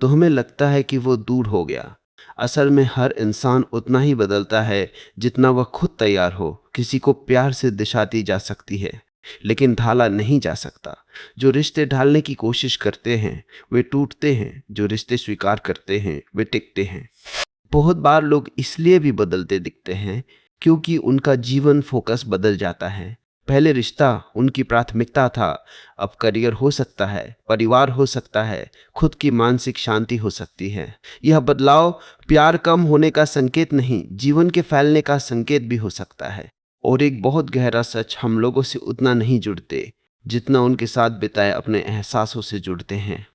तो हमें लगता है कि वो दूर हो गया। असल में हर इंसान उतना ही बदलता है जितना वह खुद तैयार हो। किसी को प्यार से दिशा दी जा सकती है, लेकिन ढाला नहीं जा सकता। जो रिश्ते ढालने की कोशिश करते हैं वे टूटते हैं, जो रिश्ते स्वीकार करते हैं वे टिकते हैं। बहुत बार लोग इसलिए भी बदलते दिखते हैं क्योंकि उनका जीवन फोकस बदल जाता है। पहले रिश्ता उनकी प्राथमिकता था, अब करियर हो सकता है, परिवार हो सकता है, खुद की मानसिक शांति हो सकती है। यह बदलाव प्यार कम होने का संकेत नहीं, जीवन के फैलने का संकेत भी हो सकता है। और एक बहुत गहरा सच, हम लोगों से उतना नहीं जुड़ते जितना उनके साथ बिताए अपने एहसासों से जुड़ते हैं।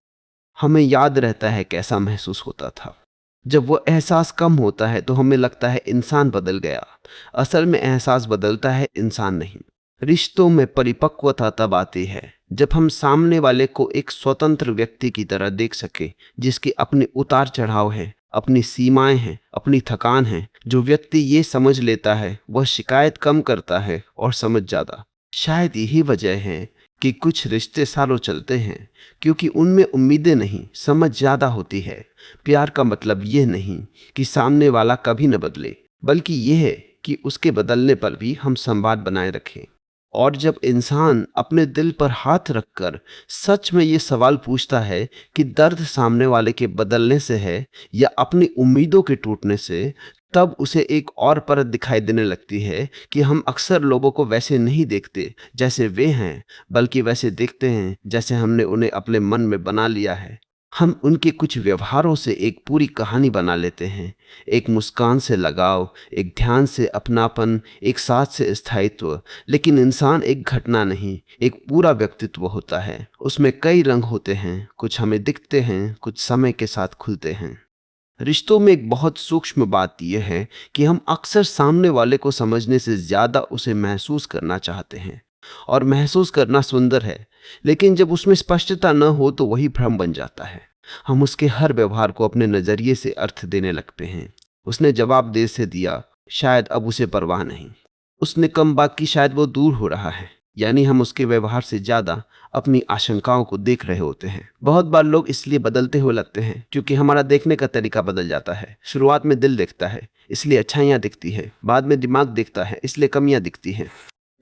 हमें याद रहता है कैसा महसूस होता था। जब वो एहसास कम होता है तो हमें लगता है इंसान बदल गया। असल में एहसास बदलता है, इंसान नहीं। रिश्तों में परिपक्वता तब आती है जब हम सामने वाले को एक स्वतंत्र व्यक्ति की तरह देख सके, जिसके अपने उतार चढ़ाव है, अपनी सीमाएं हैं, अपनी थकान है। जो व्यक्ति ये समझ लेता है वह शिकायत कम करता है और समझ ज्यादा। शायद यही वजह है कि कुछ रिश्ते सालों चलते हैं, क्योंकि उनमें उम्मीदें नहीं, समझ ज्यादा होती है। प्यार का मतलब यह नहीं कि सामने वाला कभी न बदले, बल्कि यह है कि उसके बदलने पर भी हम संवाद बनाए रखें। और जब इंसान अपने दिल पर हाथ रखकर सच में ये सवाल पूछता है कि दर्द सामने वाले के बदलने से है या अपनी उम्मीदों के टूटने से, तब उसे एक और परत दिखाई देने लगती है कि हम अक्सर लोगों को वैसे नहीं देखते जैसे वे हैं, बल्कि वैसे देखते हैं जैसे हमने उन्हें अपने मन में बना लिया है। हम उनके कुछ व्यवहारों से एक पूरी कहानी बना लेते हैं। एक मुस्कान से लगाव, एक ध्यान से अपनापन, एक साथ से स्थायित्व। लेकिन इंसान एक घटना नहीं, एक पूरा व्यक्तित्व होता है। उसमें कई रंग होते हैं, कुछ हमें दिखते हैं, कुछ समय के साथ खुलते हैं। रिश्तों में एक बहुत सूक्ष्म बात यह है कि हम अक्सर सामने वाले को समझने से ज्यादा उसे महसूस करना चाहते हैं। और महसूस करना सुंदर है, लेकिन जब उसमें स्पष्टता न हो तो वही भ्रम बन जाता है। हम उसके हर व्यवहार को अपने नजरिए से अर्थ देने लगते हैं। उसने जवाब देर से दिया, शायद अब उसे परवाह नहीं। उसने कम बात की, शायद वो दूर हो रहा है। यानी हम उसके व्यवहार से ज्यादा अपनी आशंकाओं को देख रहे होते हैं। बहुत बार लोग इसलिए बदलते हुए लगते हैं क्योंकि हमारा देखने का तरीका बदल जाता है। शुरुआत में दिल देखता है, इसलिए अच्छाइयां दिखती है। बाद में दिमाग देखता है, इसलिए कमियां दिखती हैं।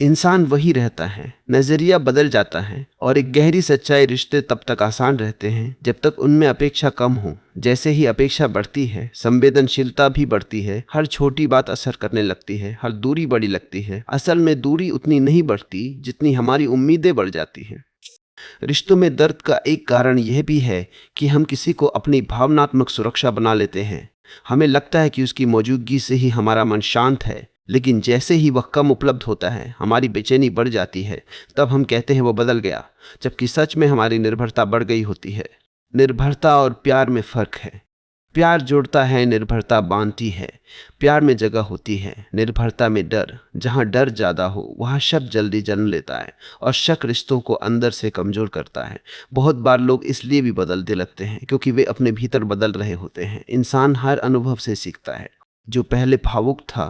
इंसान वही रहता है, नजरिया बदल जाता है और एक गहरी सच्चाई रिश्ते तब तक आसान रहते हैं जब तक उनमें अपेक्षा कम हो। जैसे ही अपेक्षा बढ़ती है, संवेदनशीलता भी बढ़ती है। हर छोटी बात असर करने लगती है, हर दूरी बड़ी लगती है। असल में दूरी उतनी नहीं बढ़ती जितनी हमारी उम्मीदें बढ़ जाती हैं। रिश्तों में दर्द का एक कारण यह भी है कि हम किसी को अपनी भावनात्मक सुरक्षा बना लेते हैं। हमें लगता है कि उसकी मौजूदगी से ही हमारा मन शांत है, लेकिन जैसे ही वह कम उपलब्ध होता है, हमारी बेचैनी बढ़ जाती है। तब हम कहते हैं वो बदल गया, जबकि सच में हमारी निर्भरता बढ़ गई होती है। निर्भरता और प्यार में फर्क है। प्यार जोड़ता है, निर्भरता बांधती है। प्यार में जगह होती है, निर्भरता में डर। जहां डर ज्यादा हो वहां शक जल्दी जन्म लेता है, और शक रिश्तों को अंदर से कमजोर करता है। बहुत बार लोग इसलिए भी बदलते लगते हैं क्योंकि वे अपने भीतर बदल रहे होते हैं। इंसान हर अनुभव से सीखता है। जो पहले भावुक था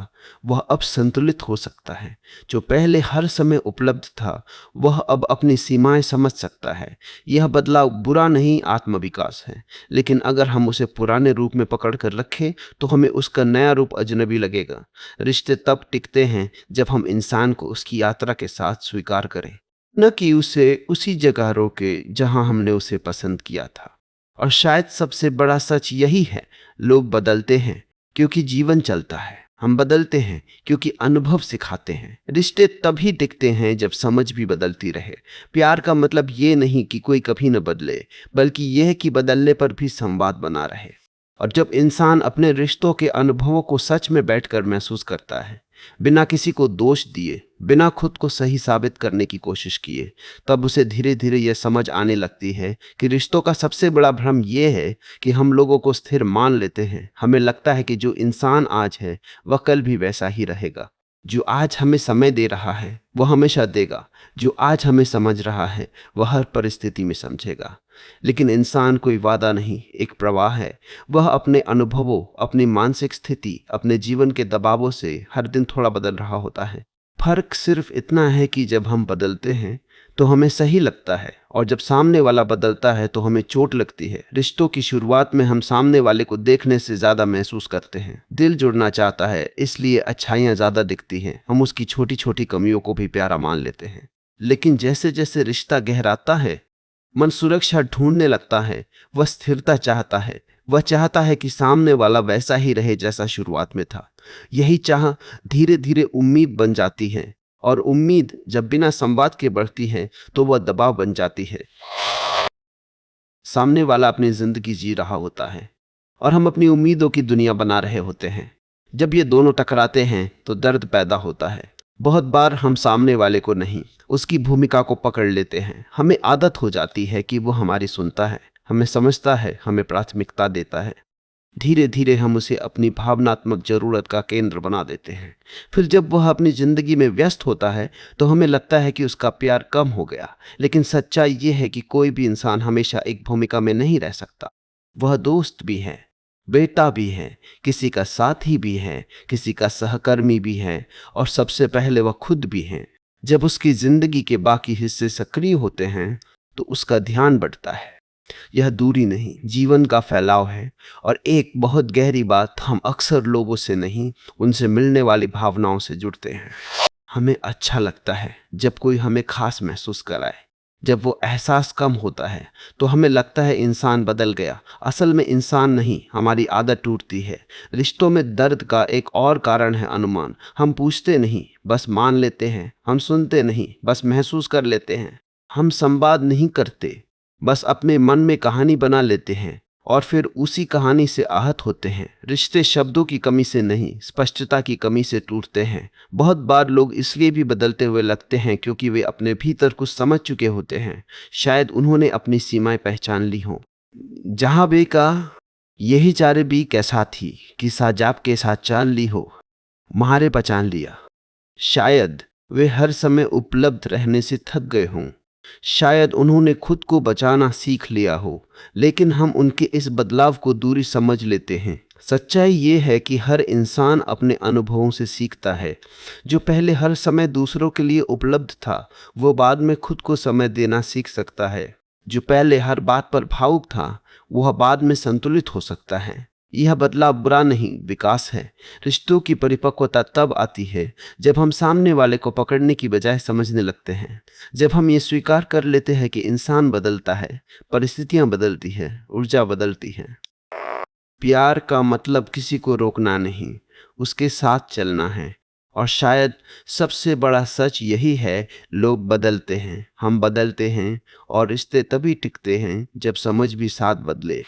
वह अब संतुलित हो सकता है। जो पहले हर समय उपलब्ध था वह अब अपनी सीमाएं समझ सकता है। यह बदलाव बुरा नहीं, आत्मविकास है। लेकिन अगर हम उसे पुराने रूप में पकड़ कर रखें तो हमें उसका नया रूप अजनबी लगेगा। रिश्ते तब टिकते हैं जब हम इंसान को उसकी यात्रा के साथ स्वीकार करें, न कि उसे उसी जगह रोके जहां हमने उसे पसंद किया था। और शायद सबसे बड़ा सच यही है, लोग बदलते हैं क्योंकि जीवन चलता है। हम बदलते हैं क्योंकि अनुभव सिखाते हैं। रिश्ते तभी टिकते हैं जब समझ भी बदलती रहे। प्यार का मतलब ये नहीं कि कोई कभी न बदले, बल्कि यह कि बदलने पर भी संवाद बना रहे। और जब इंसान अपने रिश्तों के अनुभवों को सच में बैठकर महसूस करता है, बिना किसी को दोष दिए, बिना खुद को सही साबित करने की कोशिश किए, तब उसे धीरे धीरे यह समझ आने लगती है कि रिश्तों का सबसे बड़ा भ्रम यह है कि हम लोगों को स्थिर मान लेते हैं। हमें लगता है कि जो इंसान आज है वह कल भी वैसा ही रहेगा। जो आज हमें समय दे रहा है वह हमेशा देगा। जो आज हमें समझ रहा है वह हर परिस्थिति में समझेगा। लेकिन इंसान कोई वादा नहीं, एक प्रवाह है। वह अपने अनुभवों, अपनी मानसिक स्थिति, अपने जीवन के दबावों से हर दिन थोड़ा बदल रहा होता है। फर्क सिर्फ इतना है कि जब हम बदलते हैं तो हमें सही लगता है, और जब सामने वाला बदलता है तो हमें चोट लगती है। रिश्तों की शुरुआत में हम सामने वाले को देखने से ज्यादा महसूस करते हैं। दिल जुड़ना चाहता है, इसलिए अच्छाइयां ज्यादा दिखती हैं। हम उसकी छोटी छोटी कमियों को भी प्यारा मान लेते हैं। लेकिन जैसे जैसे रिश्ता गहराता है, मन सुरक्षा ढूंढने लगता है। वह स्थिरता चाहता है। वह चाहता है कि सामने वाला वैसा ही रहे जैसा शुरुआत में था। यही चाह धीरे धीरे उम्मीद बन जाती है, और उम्मीद जब बिना संवाद के बढ़ती है तो वह दबाव बन जाती है। सामने वाला अपनी जिंदगी जी रहा होता है और हम अपनी उम्मीदों की दुनिया बना रहे होते हैं। जब ये दोनों टकराते हैं तो दर्द पैदा होता है। बहुत बार हम सामने वाले को नहीं, उसकी भूमिका को पकड़ लेते हैं। हमें आदत हो जाती है कि वो हमारी सुनता है, हमें समझता है, हमें प्राथमिकता देता है। धीरे धीरे हम उसे अपनी भावनात्मक जरूरत का केंद्र बना देते हैं। फिर जब वह अपनी जिंदगी में व्यस्त होता है तो हमें लगता है कि उसका प्यार कम हो गया। लेकिन सच्चाई यह है कि कोई भी इंसान हमेशा एक भूमिका में नहीं रह सकता। वह दोस्त भी है, बेटा भी है, किसी का साथी भी है, किसी का सहकर्मी भी है, और सबसे पहले वह खुद भी है। जब उसकी जिंदगी के बाकी हिस्से सक्रिय होते हैं तो उसका ध्यान बढ़ता है। यह दूरी नहीं, जीवन का फैलाव है। और एक बहुत गहरी बात, हम अक्सर लोगों से नहीं, उनसे मिलने वाली भावनाओं से जुड़ते हैं। हमें अच्छा लगता है जब कोई हमें खास महसूस कराए। जब वो एहसास कम होता है तो हमें लगता है इंसान बदल गया। असल में इंसान नहीं, हमारी आदत टूटती है। रिश्तों में दर्द का एक और कारण है अनुमान। हम पूछते नहीं, बस मान लेते हैं। हम सुनते नहीं, बस महसूस कर लेते हैं। हम संवाद नहीं करते, बस अपने मन में कहानी बना लेते हैं और फिर उसी कहानी से आहत होते हैं। रिश्ते शब्दों की कमी से नहीं, स्पष्टता की कमी से टूटते हैं। बहुत बार लोग इसलिए भी बदलते हुए लगते हैं क्योंकि वे अपने भीतर कुछ समझ चुके होते हैं। शायद उन्होंने अपनी सीमाएं पहचान ली हों। जहां बे का यही चारे भी कैसा थी कि साजाब के साथ चाल ली हो, महारे पहचान लिया। शायद वे हर समय उपलब्ध रहने से थक गए हों। शायद उन्होंने खुद को बचाना सीख लिया हो। लेकिन हम उनके इस बदलाव को दूरी समझ लेते हैं। सच्चाई ये है कि हर इंसान अपने अनुभवों से सीखता है। जो पहले हर समय दूसरों के लिए उपलब्ध था, वो बाद में खुद को समय देना सीख सकता है। जो पहले हर बात पर भावुक था, वह बाद में संतुलित हो सकता है। यह बदलाव बुरा नहीं, विकास है। रिश्तों की परिपक्वता तब आती है जब हम सामने वाले को पकड़ने की बजाय समझने लगते हैं। जब हम ये स्वीकार कर लेते हैं कि इंसान बदलता है, परिस्थितियां बदलती है, ऊर्जा बदलती है। प्यार का मतलब किसी को रोकना नहीं, उसके साथ चलना है। और शायद सबसे बड़ा सच यही है, लोग बदलते हैं, हम बदलते हैं, और रिश्ते तभी टिकते हैं जब समझ भी साथ बदले।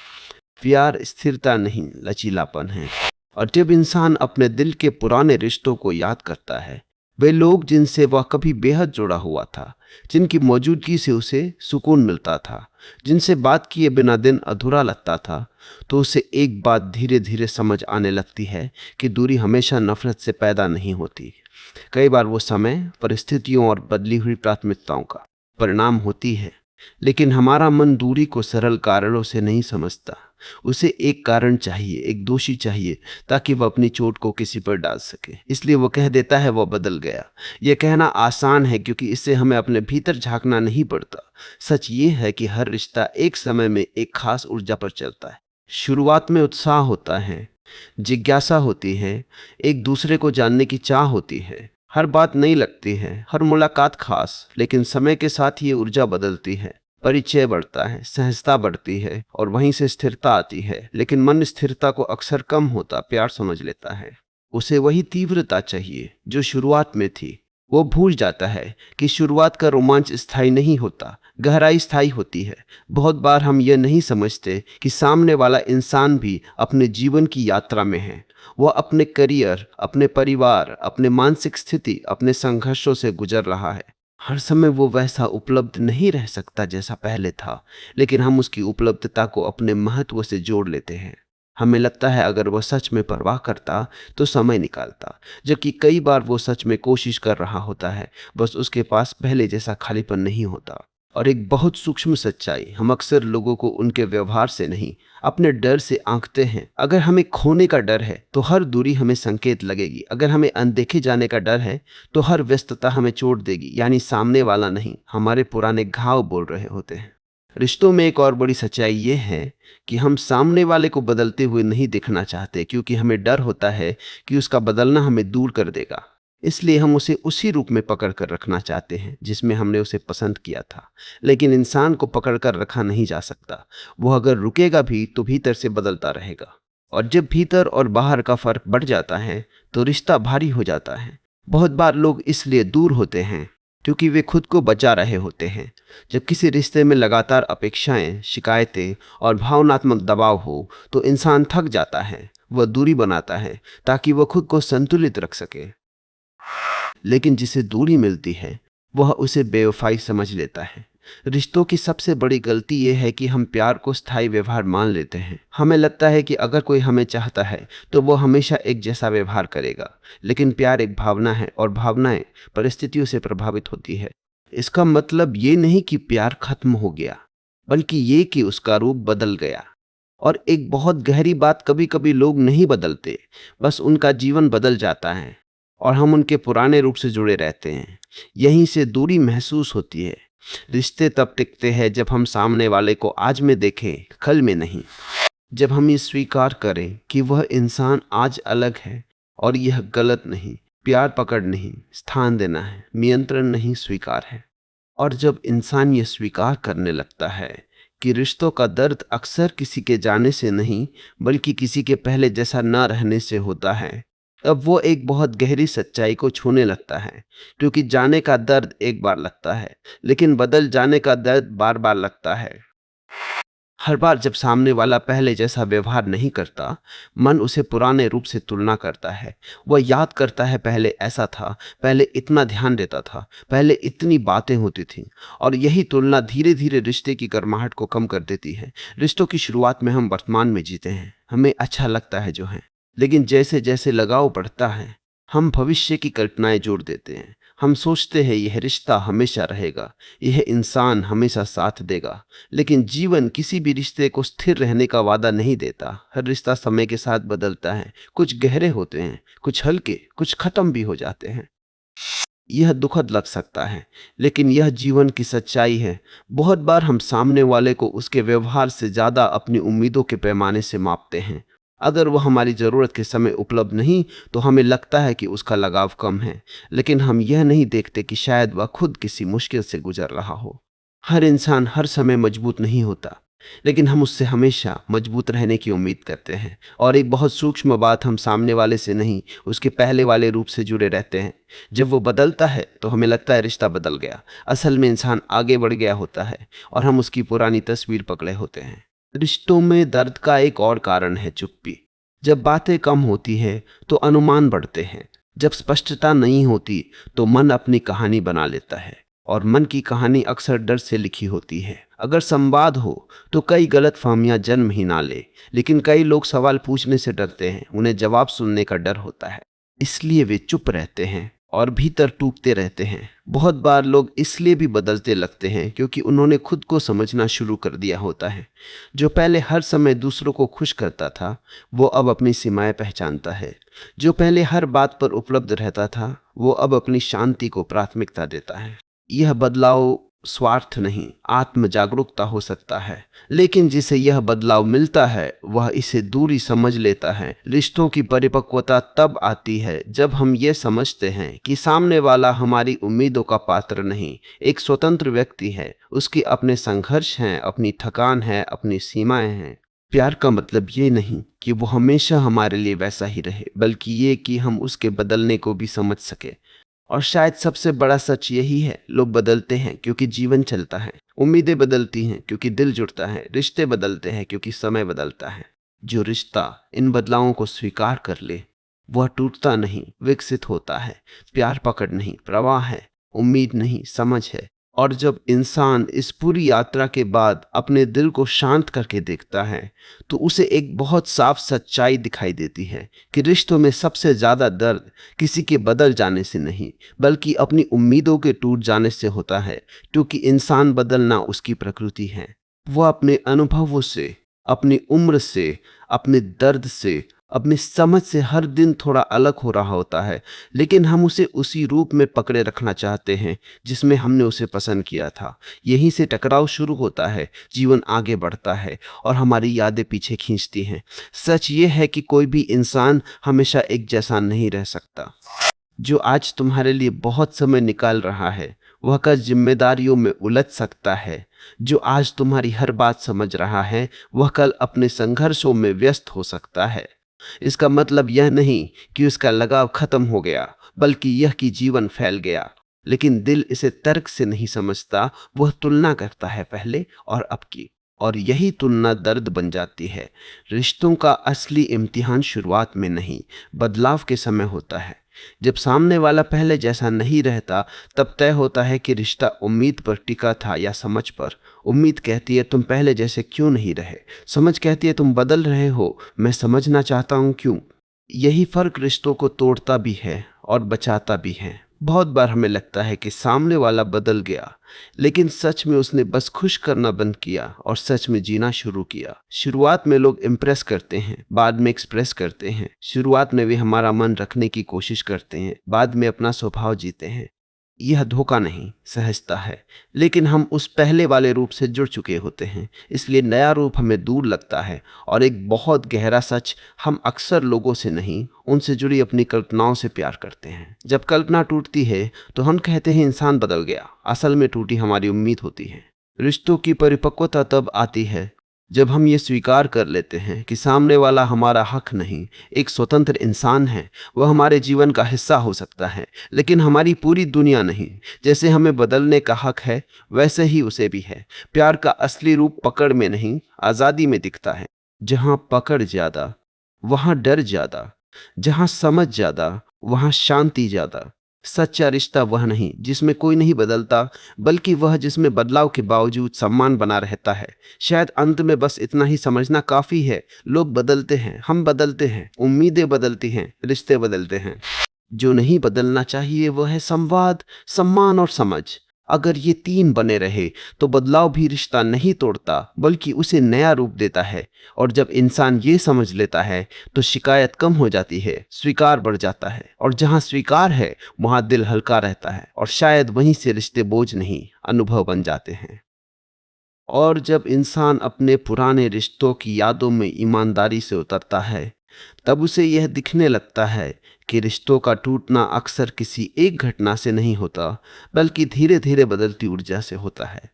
प्यार स्थिरता नहीं, लचीलापन है। और जब इंसान अपने दिल के पुराने रिश्तों को याद करता है, वे लोग जिनसे वह कभी बेहद जुड़ा हुआ था, जिनकी मौजूदगी से उसे सुकून मिलता था, जिनसे बात किए बिना दिन अधूरा लगता था, तो उसे एक बात धीरे धीरे समझ आने लगती है कि दूरी हमेशा नफरत से पैदा नहीं होती। कई बार वो समय, परिस्थितियों और बदली हुई प्राथमिकताओं का परिणाम होती है। लेकिन हमारा मन दूरी को सरल कारणों से नहीं समझता। उसे एक कारण चाहिए, एक दोषी चाहिए, ताकि वह अपनी चोट को किसी पर डाल सके। इसलिए वो कह देता है वह बदल गया। यह कहना आसान है क्योंकि इससे हमें अपने भीतर झांकना नहीं पड़ता। सच ये है कि हर रिश्ता एक समय में एक खास ऊर्जा पर चलता है। शुरुआत में उत्साह होता है, जिज्ञासा होती है, एक दूसरे को जानने की चाह होती है। हर बात नई लगती है, हर मुलाकात खास। लेकिन समय के साथ ये ऊर्जा बदलती है, परिचय बढ़ता है, सहजता बढ़ती है, और वहीं से स्थिरता आती है। लेकिन मन स्थिरता को अक्सर कम होता प्यार समझ लेता है। उसे वही तीव्रता चाहिए जो शुरुआत में थी। वो भूल जाता है कि शुरुआत का रोमांच स्थायी नहीं होता, गहराई स्थायी होती है। बहुत बार हम यह नहीं समझते कि सामने वाला इंसान भी अपने जीवन की यात्रा में है। वह अपने करियर, अपने परिवार, अपने मानसिक स्थिति, अपने संघर्षों से गुजर रहा है। हर समय वो वैसा उपलब्ध नहीं रह सकता जैसा पहले था, लेकिन हम उसकी उपलब्धता को अपने महत्व से जोड़ लेते हैं। हमें लगता है अगर वह सच में परवाह करता तो समय निकालता, जबकि कई बार वो सच में कोशिश कर रहा होता है, बस उसके पास पहले जैसा खालीपन नहीं होता। और एक बहुत सूक्ष्म सच्चाई, हम अक्सर लोगों को उनके व्यवहार से नहीं, अपने डर से आंकते हैं। अगर हमें खोने का डर है तो हर दूरी हमें संकेत लगेगी। अगर हमें अनदेखे जाने का डर है तो हर व्यस्तता हमें चोट देगी। यानी सामने वाला नहीं, हमारे पुराने घाव बोल रहे होते हैं। रिश्तों में एक और बड़ी सच्चाई ये है कि हम सामने वाले को बदलते हुए नहीं देखना चाहते, क्योंकि हमें डर होता है कि उसका बदलना हमें दूर कर देगा। इसलिए हम उसे उसी रूप में पकड़ कर रखना चाहते हैं जिसमें हमने उसे पसंद किया था। लेकिन इंसान को पकड़ कर रखा नहीं जा सकता। वो अगर रुकेगा भी तो भीतर से बदलता रहेगा। और जब भीतर और बाहर का फर्क बढ़ जाता है तो रिश्ता भारी हो जाता है। बहुत बार लोग इसलिए दूर होते हैं क्योंकि वे खुद को बचा रहे होते हैं। जब किसी रिश्ते में लगातार अपेक्षाएं, शिकायतें और भावनात्मक दबाव हो तो इंसान थक जाता है। वह दूरी बनाता है ताकि वह खुद को संतुलित रख सके। लेकिन जिसे दूरी मिलती है वह उसे बेवफाई समझ लेता है। रिश्तों की सबसे बड़ी गलती यह है कि हम प्यार को स्थायी व्यवहार मान लेते हैं। हमें लगता है कि अगर कोई हमें चाहता है तो वो हमेशा एक जैसा व्यवहार करेगा। लेकिन प्यार एक भावना है और भावनाएं परिस्थितियों से प्रभावित होती है। इसका मतलब ये नहीं कि प्यार खत्म हो गया, बल्कि ये कि उसका रूप बदल गया। और एक बहुत गहरी बात, कभी कभी लोग नहीं बदलते, बस उनका जीवन बदल जाता है और हम उनके पुराने रूप से जुड़े रहते हैं। यहीं से दूरी महसूस होती है। रिश्ते तब टिकते हैं जब हम सामने वाले को आज में देखें, कल में नहीं। जब हम ये स्वीकार करें कि वह इंसान आज अलग है और यह गलत नहीं। प्यार पकड़ नहीं, स्थान देना है, नियंत्रण नहीं, स्वीकार है। और जब इंसान ये स्वीकार करने लगता है कि रिश्तों का दर्द अक्सर किसी के जाने से नहीं, बल्कि किसी के पहले जैसा ना रहने से होता है, अब वो एक बहुत गहरी सच्चाई को छूने लगता है। क्योंकि जाने का दर्द एक बार लगता है, लेकिन बदल जाने का दर्द बार बार लगता है। हर बार जब सामने वाला पहले जैसा व्यवहार नहीं करता, मन उसे पुराने रूप से तुलना करता है। वह याद करता है पहले ऐसा था, पहले इतना ध्यान देता था, पहले इतनी बातें होती थीं। और यही तुलना धीरे धीरे रिश्ते की गर्माहट को कम कर देती है। रिश्तों की शुरुआत में हम वर्तमान में जीते हैं, हमें अच्छा लगता है जो है। लेकिन जैसे जैसे लगाव बढ़ता है, हम भविष्य की कल्पनाएं जोड़ देते हैं। हम सोचते हैं यह रिश्ता हमेशा रहेगा, यह इंसान हमेशा साथ देगा। लेकिन जीवन किसी भी रिश्ते को स्थिर रहने का वादा नहीं देता। हर रिश्ता समय के साथ बदलता है। कुछ गहरे होते हैं, कुछ हल्के, कुछ खत्म भी हो जाते हैं। यह दुखद लग सकता है, लेकिन यह जीवन की सच्चाई है। बहुत बार हम सामने वाले को उसके व्यवहार से ज्यादा अपनी उम्मीदों के पैमाने से मापते हैं। अगर वो हमारी ज़रूरत के समय उपलब्ध नहीं तो हमें लगता है कि उसका लगाव कम है, लेकिन हम यह नहीं देखते कि शायद वह खुद किसी मुश्किल से गुजर रहा हो। हर इंसान हर समय मजबूत नहीं होता, लेकिन हम उससे हमेशा मजबूत रहने की उम्मीद करते हैं। और एक बहुत सूक्ष्म बात, हम सामने वाले से नहीं, उसके पहले वाले रूप से जुड़े रहते हैं। जब वो बदलता है तो हमें लगता है रिश्ता बदल गया। असल में इंसान आगे बढ़ गया होता है और हम उसकी पुरानी तस्वीर पकड़े होते हैं। रिश्तों में दर्द का एक और कारण है चुप्पी। जब बातें कम होती है तो अनुमान बढ़ते हैं। जब स्पष्टता नहीं होती तो मन अपनी कहानी बना लेता है, और मन की कहानी अक्सर डर से लिखी होती है। अगर संवाद हो तो कई गलतफहमियां जन्म ही ना ले, लेकिन कई लोग सवाल पूछने से डरते हैं, उन्हें जवाब सुनने का डर होता है, इसलिए वे चुप रहते हैं और भीतर टूटते रहते हैं। बहुत बार लोग इसलिए भी बदलते लगते हैं क्योंकि उन्होंने खुद को समझना शुरू कर दिया होता है। जो पहले हर समय दूसरों को खुश करता था, वो अब अपनी सीमाएं पहचानता है। जो पहले हर बात पर उपलब्ध रहता था, वो अब अपनी शांति को प्राथमिकता देता है। यह बदलाव स्वार्थ नहीं, आत्म जागरूकता हो सकता है, लेकिन जिसे यह बदलाव मिलता है वह इसे दूरी समझ लेता है। रिश्तों की परिपक्वता तब आती है जब हम ये समझते हैं कि सामने वाला हमारी उम्मीदों का पात्र नहीं, एक स्वतंत्र व्यक्ति है। उसके अपने संघर्ष हैं, अपनी थकान है, अपनी सीमाएं हैं। प्यार का मतलब ये नहीं कि वो हमेशा हमारे लिए वैसा ही रहे, बल्कि ये कि हम उसके बदलने को भी समझ सके। और शायद सबसे बड़ा सच यही है, लोग बदलते हैं क्योंकि जीवन चलता है, उम्मीदें बदलती हैं क्योंकि दिल जुड़ता है, रिश्ते बदलते हैं क्योंकि समय बदलता है। जो रिश्ता इन बदलावों को स्वीकार कर ले, वह टूटता नहीं, विकसित होता है। प्यार पकड़ नहीं, प्रवाह है। उम्मीद नहीं, समझ है। और जब इंसान इस पूरी यात्रा के बाद अपने दिल को शांत करके देखता है तो उसे एक बहुत साफ सच्चाई दिखाई देती है कि रिश्तों में सबसे ज्यादा दर्द किसी के बदल जाने से नहीं, बल्कि अपनी उम्मीदों के टूट जाने से होता है। क्योंकि इंसान बदलना उसकी प्रकृति है। वह अपने अनुभवों से, अपनी उम्र से, अपने दर्द से, अपनी समझ से हर दिन थोड़ा अलग हो रहा होता है, लेकिन हम उसे उसी रूप में पकड़े रखना चाहते हैं जिसमें हमने उसे पसंद किया था। यहीं से टकराव शुरू होता है, जीवन आगे बढ़ता है और हमारी यादें पीछे खींचती हैं। सच ये है कि कोई भी इंसान हमेशा एक जैसा नहीं रह सकता। जो आज तुम्हारे लिए बहुत समय निकाल रहा है, वह कल जिम्मेदारियों में उलझ सकता है। जो आज तुम्हारी हर बात समझ रहा है, वह कल अपने संघर्षों में व्यस्त हो सकता है। इसका मतलब यह नहीं कि उसका लगाव खत्म हो गया, बल्कि यह कि जीवन फैल गया। लेकिन दिल इसे तर्क से नहीं समझता, वह तुलना करता है पहले और अब की, और यही तुलना दर्द बन जाती है। रिश्तों का असली इम्तिहान शुरुआत में नहीं, बदलाव के समय होता है। जब सामने वाला पहले जैसा नहीं रहता, तब तय होता है कि रिश्ता उम्मीद पर टिका था या समझ पर। उम्मीद कहती है तुम पहले जैसे क्यों नहीं रहे, समझ कहती है तुम बदल रहे हो, मैं समझना चाहता हूं क्यों। यही फर्क रिश्तों को तोड़ता भी है और बचाता भी है। बहुत बार हमें लगता है कि सामने वाला बदल गया, लेकिन सच में उसने बस खुश करना बंद किया और सच में जीना शुरू किया। शुरुआत में लोग इम्प्रेस करते हैं, बाद में एक्सप्रेस करते हैं। शुरुआत में वे हमारा मन रखने की कोशिश करते हैं, बाद में अपना स्वभाव जीते हैं। यह धोखा नहीं, सहजता है। लेकिन हम उस पहले वाले रूप से जुड़ चुके होते हैं, इसलिए नया रूप हमें दूर लगता है। और एक बहुत गहरा सच, हम अक्सर लोगों से नहीं, उनसे जुड़ी अपनी कल्पनाओं से प्यार करते हैं। जब कल्पना टूटती है तो हम कहते हैं इंसान बदल गया, असल में टूटी हमारी उम्मीद होती है। रिश्तों की परिपक्वता तब आती है जब हम ये स्वीकार कर लेते हैं कि सामने वाला हमारा हक नहीं, एक स्वतंत्र इंसान है। वह हमारे जीवन का हिस्सा हो सकता है, लेकिन हमारी पूरी दुनिया नहीं। जैसे हमें बदलने का हक है, वैसे ही उसे भी है। प्यार का असली रूप पकड़ में नहीं, आज़ादी में दिखता है। जहाँ पकड़ ज्यादा, वहाँ डर ज्यादा। जहाँ समझ ज्यादा, वहाँ शांति ज्यादा। सच्चा रिश्ता वह नहीं जिसमें कोई नहीं बदलता, बल्कि वह जिसमें बदलाव के बावजूद सम्मान बना रहता है। शायद अंत में बस इतना ही समझना काफी है, लोग बदलते हैं, हम बदलते हैं, उम्मीदें बदलती हैं, रिश्ते बदलते हैं। जो नहीं बदलना चाहिए वह है संवाद, सम्मान और समझ। अगर ये तीन बने रहे तो बदलाव भी रिश्ता नहीं तोड़ता, बल्कि उसे नया रूप देता है। और जब इंसान ये समझ लेता है तो शिकायत कम हो जाती है, स्वीकार बढ़ जाता है। और जहाँ स्वीकार है वहाँ दिल हल्का रहता है, और शायद वहीं से रिश्ते बोझ नहीं, अनुभव बन जाते हैं। और जब इंसान अपने पुराने रिश्तों की यादों में ईमानदारी से उतरता है, तब उसे यह दिखने लगता है कि रिश्तों का टूटना अक्सर किसी एक घटना से नहीं होता, बल्कि धीरे धीरे बदलती ऊर्जा से होता है।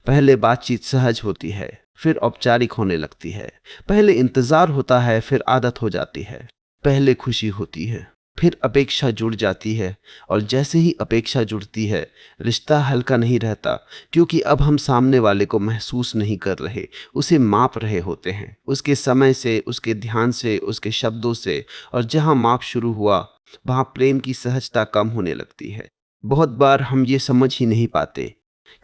पहले बातचीत सहज होती है, फिर औपचारिक होने लगती है। पहले इंतजार होता है, फिर आदत हो जाती है। पहले खुशी होती है, फिर अपेक्षा जुड़ जाती है। और जैसे ही अपेक्षा जुड़ती है, रिश्ता हल्का नहीं रहता, क्योंकि अब हम सामने वाले को महसूस नहीं कर रहे, उसे माप रहे होते हैं, उसके समय से, उसके ध्यान से, उसके शब्दों से। और जहां माप शुरू हुआ, वहां प्रेम की सहजता कम होने लगती है। बहुत बार हम ये समझ ही नहीं पाते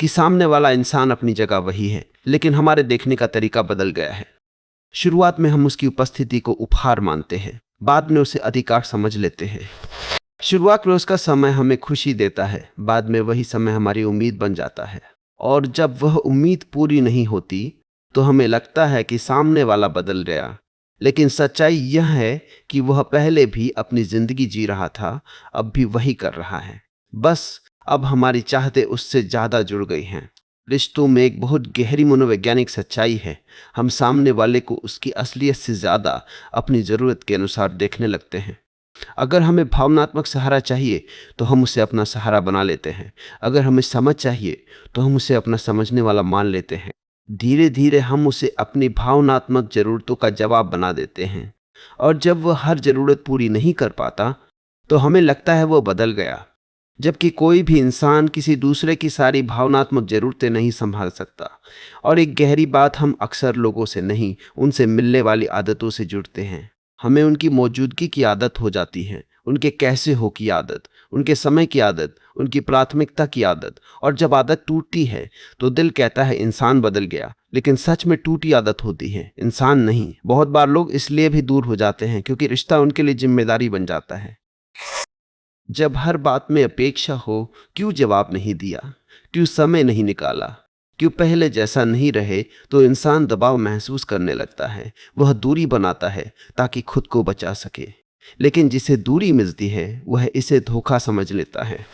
कि सामने वाला इंसान अपनी जगह वही है, लेकिन हमारे देखने का तरीका बदल गया है। शुरुआत में हम उसकी उपस्थिति को उपहार मानते हैं, बाद में उसे अधिकार समझ लेते हैं। शुरुआत में उसका समय हमें खुशी देता है, बाद में वही समय हमारी उम्मीद बन जाता है। और जब वह उम्मीद पूरी नहीं होती, तो हमें लगता है कि सामने वाला बदल गया। लेकिन सच्चाई यह है कि वह पहले भी अपनी जिंदगी जी रहा था, अब भी वही कर रहा है। बस अब हमारी चाहते उससे ज्यादा जुड़ गई हैं। रिश्तों में एक बहुत गहरी मनोवैज्ञानिक सच्चाई है, हम सामने वाले को उसकी असलियत से ज्यादा अपनी जरूरत के अनुसार देखने लगते हैं। अगर हमें भावनात्मक सहारा चाहिए, तो हम उसे अपना सहारा बना लेते हैं। अगर हमें समझ चाहिए, तो हम उसे अपना समझने वाला मान लेते हैं। धीरे धीरे हम उसे अपनी भावनात्मक जरूरतों का जवाब बना देते हैं। और जब वह हर जरूरत पूरी नहीं कर पाता, तो हमें लगता है वह बदल गया। जबकि कोई भी इंसान किसी दूसरे की सारी भावनात्मक जरूरतें नहीं संभाल सकता। और एक गहरी बात, हम अक्सर लोगों से नहीं, उनसे मिलने वाली आदतों से जुड़ते हैं। हमें उनकी मौजूदगी की आदत हो जाती है, उनके कैसे हो की आदत, उनके समय की आदत, उनकी प्राथमिकता की आदत। और जब आदत टूटती है, तो दिल कहता है इंसान बदल गया, लेकिन सच में टूटी आदत होती है, इंसान नहीं। बहुत बार लोग इसलिए भी दूर हो जाते हैं क्योंकि रिश्ता उनके लिए जिम्मेदारी बन जाता है। जब हर बात में अपेक्षा हो, क्यों जवाब नहीं दिया, क्यों समय नहीं निकाला, क्यों पहले जैसा नहीं रहे, तो इंसान दबाव महसूस करने लगता है। वह दूरी बनाता है ताकि खुद को बचा सके। लेकिन जिसे दूरी मिलती है, वह इसे धोखा समझ लेता है।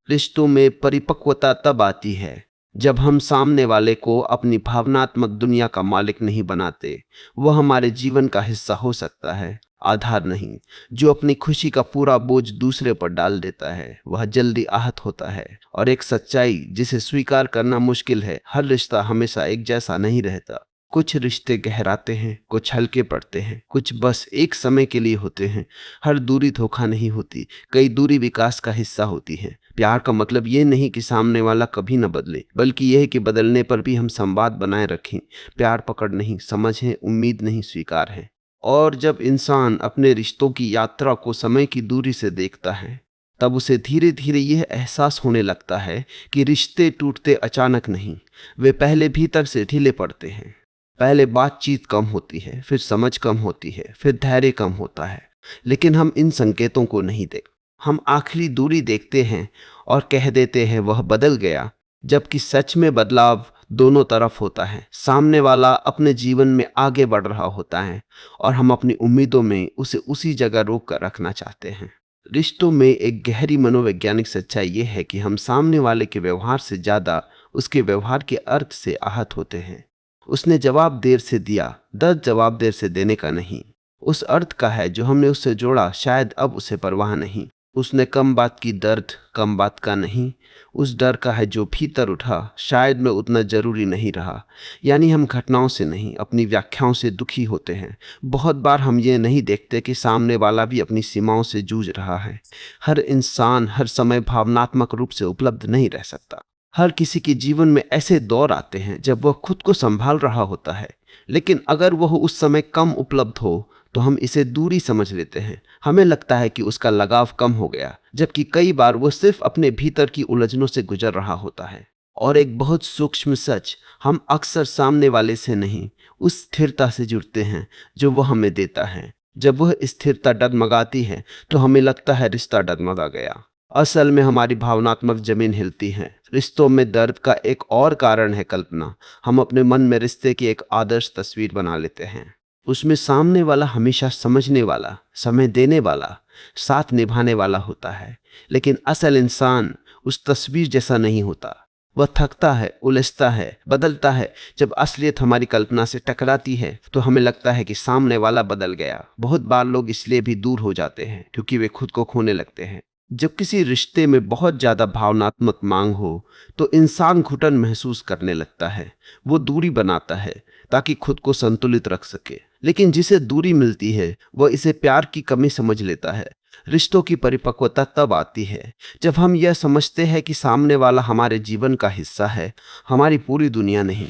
रिश्तों में परिपक्वता तब आती है जब हम सामने वाले को अपनी भावनात्मक दुनिया का मालिक नहीं बनाते। वह हमारे जीवन का हिस्सा हो सकता है, आधार नहीं। जो अपनी खुशी का पूरा बोझ दूसरे पर डाल देता है, वह जल्दी आहत होता है। और एक सच्चाई जिसे स्वीकार करना मुश्किल है, हर रिश्ता हमेशा एक जैसा नहीं रहता। कुछ रिश्ते गहराते हैं, कुछ हल्के पड़ते हैं, कुछ बस एक समय के लिए होते हैं। हर दूरी धोखा नहीं होती, कई दूरी विकास का हिस्सा होती है। प्यार का मतलब ये नहीं कि सामने वाला कभी न बदले, बल्कि यह है कि बदलने पर भी हम संवाद बनाए रखें। प्यार पकड़ नहीं, समझ है, उम्मीद नहीं, स्वीकार है। और जब इंसान अपने रिश्तों की यात्रा को समय की दूरी से देखता है, तब उसे धीरे धीरे यह एहसास होने लगता है कि रिश्ते टूटते अचानक नहीं, वे पहले भीतर से ढीले पड़ते हैं। पहले बातचीत कम होती है, फिर समझ कम होती है, फिर धैर्य कम होता है। लेकिन हम इन संकेतों को नहीं देखते। हम आखिरी दूरी देखते हैं और कह देते हैं वह बदल गया, जबकि सच में बदलाव दोनों तरफ होता है। सामने वाला अपने जीवन में आगे बढ़ रहा होता है, और हम अपनी उम्मीदों में उसे उसी जगह रोक कर रखना चाहते हैं। रिश्तों में एक गहरी मनोवैज्ञानिक सच्चाई यह है कि हम सामने वाले के व्यवहार से ज्यादा उसके व्यवहार के अर्थ से आहत होते हैं। उसने जवाब देर से दिया, दर्द जवाब देर से देने का नहीं, उस अर्थ का है जो हमने उससे जोड़ा, शायद अब उसे परवाह नहीं। उसने कम बात की, दर्द कम बात का नहीं, उस डर का है जो भीतर उठा, शायद मैं उतना जरूरी नहीं रहा। यानी हम घटनाओं से नहीं, अपनी व्याख्याओं से दुखी होते हैं। बहुत बार हम ये नहीं देखते कि सामने वाला भी अपनी सीमाओं से जूझ रहा है। हर इंसान हर समय भावनात्मक रूप से उपलब्ध नहीं रह सकता। हर किसी के जीवन में ऐसे दौर आते हैं जब वह खुद को संभाल रहा होता है, लेकिन अगर वह उस समय कम उपलब्ध हो, तो हम इसे दूरी समझ लेते हैं। हमें लगता है कि उसका लगाव कम हो गया, जबकि कई बार वह सिर्फ अपने भीतर की उलझनों से गुजर रहा होता है। और एक बहुत सूक्ष्म सच, हम अक्सर सामने वाले से नहीं, उस स्थिरता से जुड़ते हैं जो वह हमें देता है। जब वह स्थिरता डगमगाती है, तो हमें लगता है रिश्ता डगमगा गया। असल में हमारी भावनात्मक जमीन हिलती है। रिश्तों में दर्द का एक और कारण है कल्पना। हम अपने मन में रिश्ते की एक आदर्श तस्वीर बना लेते हैं। उसमें सामने वाला हमेशा समझने वाला, समय देने वाला, साथ निभाने वाला होता है। लेकिन असल इंसान उस तस्वीर जैसा नहीं होता। वह थकता है, उलझता है, बदलता है। जब असलियत हमारी कल्पना से टकराती है तो हमें लगता है कि सामने वाला बदल गया। बहुत बार लोग इसलिए भी दूर हो जाते हैं क्योंकि वे खुद को खोने लगते हैं। जब किसी रिश्ते में बहुत ज्यादा भावनात्मक मांग हो तो इंसान घुटन महसूस करने लगता है। वो दूरी बनाता है ताकि खुद को संतुलित रख सके। लेकिन जिसे दूरी मिलती है वह इसे प्यार की कमी समझ लेता है। रिश्तों की परिपक्वता तब आती है जब हम यह समझते हैं कि सामने वाला हमारे जीवन का हिस्सा है, हमारी पूरी दुनिया नहीं।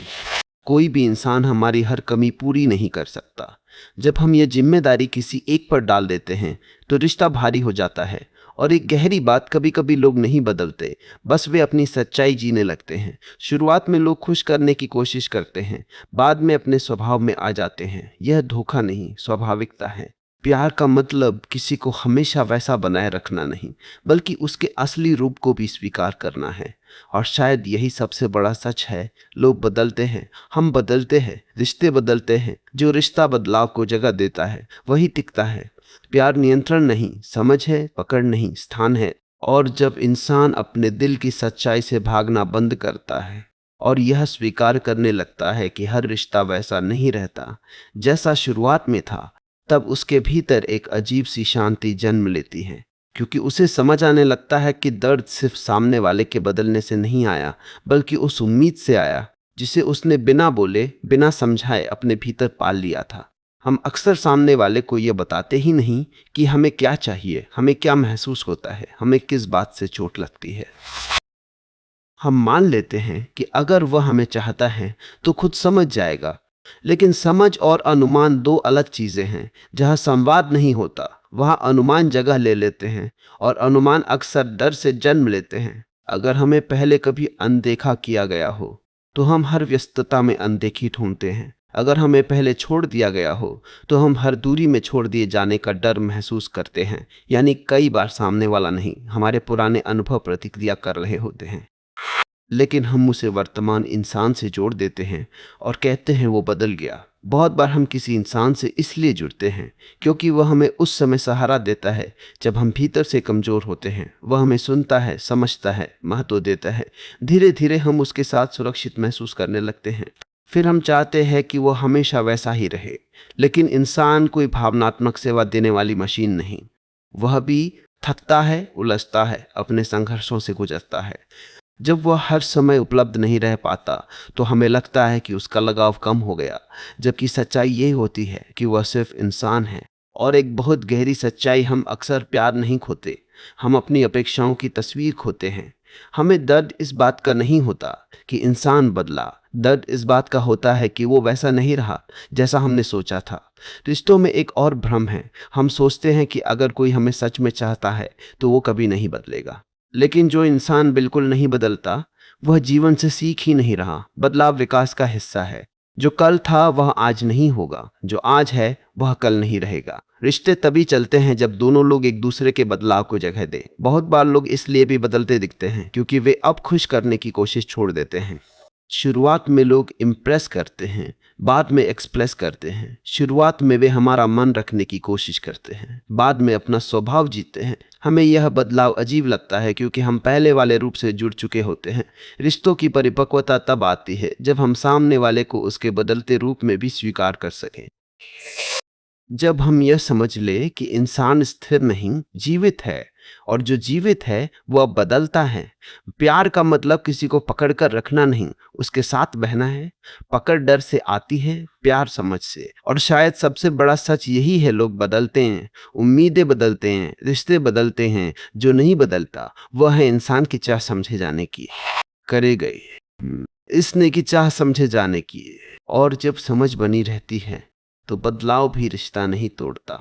कोई भी इंसान हमारी हर कमी पूरी नहीं कर सकता। जब हम ये जिम्मेदारी किसी एक पर डाल देते हैं तो रिश्ता भारी हो जाता है। और एक गहरी बात, कभी कभी लोग नहीं बदलते, बस वे अपनी सच्चाई जीने लगते हैं। शुरुआत में लोग खुश करने की कोशिश करते हैं, बाद में अपने स्वभाव में आ जाते हैं। यह धोखा नहीं, स्वाभाविकता है। प्यार का मतलब किसी को हमेशा वैसा बनाए रखना नहीं, बल्कि उसके असली रूप को भी स्वीकार करना है। और शायद यही सबसे बड़ा सच है। लोग बदलते हैं, हम बदलते हैं, रिश्ते बदलते हैं। जो रिश्ता बदलाव को जगह देता है वही टिकता है। प्यार नियंत्रण नहीं, समझ है, पकड़ नहीं, स्थान है। और जब इंसान अपने दिल की सच्चाई से भागना बंद करता है और यह स्वीकार करने लगता है कि हर रिश्ता वैसा नहीं रहता जैसा शुरुआत में था, तब उसके भीतर एक अजीब सी शांति जन्म लेती है। क्योंकि उसे समझ आने लगता है कि दर्द सिर्फ सामने वाले के बदलने से नहीं आया, बल्कि उस उम्मीद से आया जिसे उसने बिना बोले, बिना समझाए अपने भीतर पाल लिया था। हम अक्सर सामने वाले को यह बताते ही नहीं कि हमें क्या चाहिए, हमें क्या महसूस होता है, हमें किस बात से चोट लगती है। हम मान लेते हैं कि अगर वह हमें चाहता है तो खुद समझ जाएगा। लेकिन समझ और अनुमान दो अलग चीजें हैं। जहां संवाद नहीं होता वहां अनुमान जगह ले लेते हैं, और अनुमान अक्सर डर से जन्म लेते हैं। अगर हमें पहले कभी अनदेखा किया गया हो तो हम हर व्यस्तता में अनदेखी ढूंढते हैं। अगर हमें पहले छोड़ दिया गया हो तो हम हर दूरी में छोड़ दिए जाने का डर महसूस करते हैं। यानी कई बार सामने वाला नहीं, हमारे पुराने अनुभव प्रतिक्रिया कर रहे होते हैं। लेकिन हम उसे वर्तमान इंसान से जोड़ देते हैं और कहते हैं वो बदल गया। बहुत बार हम किसी इंसान से इसलिए जुड़ते हैं क्योंकि वह हमें उस समय सहारा देता है जब हम भीतर से कमजोर होते हैं। वह हमें सुनता है, समझता है, महत्व देता है। धीरे धीरे हम उसके साथ सुरक्षित महसूस करने लगते हैं। फिर हम चाहते हैं कि वह हमेशा वैसा ही रहे। लेकिन इंसान कोई भावनात्मक सेवा देने वाली मशीन नहीं। वह भी थकता है, उलझता है, अपने संघर्षों से गुजरता है। जब वह हर समय उपलब्ध नहीं रह पाता तो हमें लगता है कि उसका लगाव कम हो गया, जबकि सच्चाई ये होती है कि वह सिर्फ इंसान है। और एक बहुत गहरी सच्चाई, हम अक्सर प्यार नहीं खोते, हम अपनी अपेक्षाओं की तस्वीर खोते हैं। हमें दर्द इस बात का नहीं होता कि इंसान बदला, दर्द इस बात का होता है कि वो वैसा नहीं रहा जैसा हमने सोचा था। रिश्तों में एक और भ्रम है। हम सोचते हैं कि अगर कोई हमें सच में चाहता है तो वो कभी नहीं बदलेगा। लेकिन जो इंसान बिल्कुल नहीं बदलता वह जीवन से सीख ही नहीं रहा। बदलाव विकास का हिस्सा है। जो कल था वह आज नहीं होगा, जो आज है वह कल नहीं रहेगा। रिश्ते तभी चलते हैं जब दोनों लोग एक दूसरे के बदलाव को जगह दें। बहुत बार लोग इसलिए भी बदलते दिखते हैं क्योंकि वे अब खुश करने की कोशिश छोड़ देते हैं। शुरुआत में लोग इम्प्रेस करते हैं, बाद में एक्सप्रेस करते हैं। शुरुआत में वे हमारा मन रखने की कोशिश करते हैं, बाद में अपना स्वभाव जीते हैं। हमें यह बदलाव अजीब लगता है क्योंकि हम पहले वाले रूप से जुड़ चुके होते हैं। रिश्तों की परिपक्वता तब आती है जब हम सामने वाले को उसके बदलते रूप में भी स्वीकार कर सकें। जब हम यह समझ ले कि इंसान स्थिर नहीं, जीवित है, और जो जीवित है वह बदलता है। प्यार का मतलब किसी को पकड़कर रखना नहीं, उसके साथ बहना है। पकड़ डर से आती है, प्यार समझ से। और शायद सबसे बड़ा सच यही है, लोग बदलते हैं, उम्मीदें बदलते हैं, रिश्ते बदलते हैं। जो नहीं बदलता वह है इंसान की चाह समझे जाने की। करे गए इसने की चाह समझे जाने की। और जब समझ बनी रहती है तो बदलाव भी रिश्ता नहीं तोड़ता,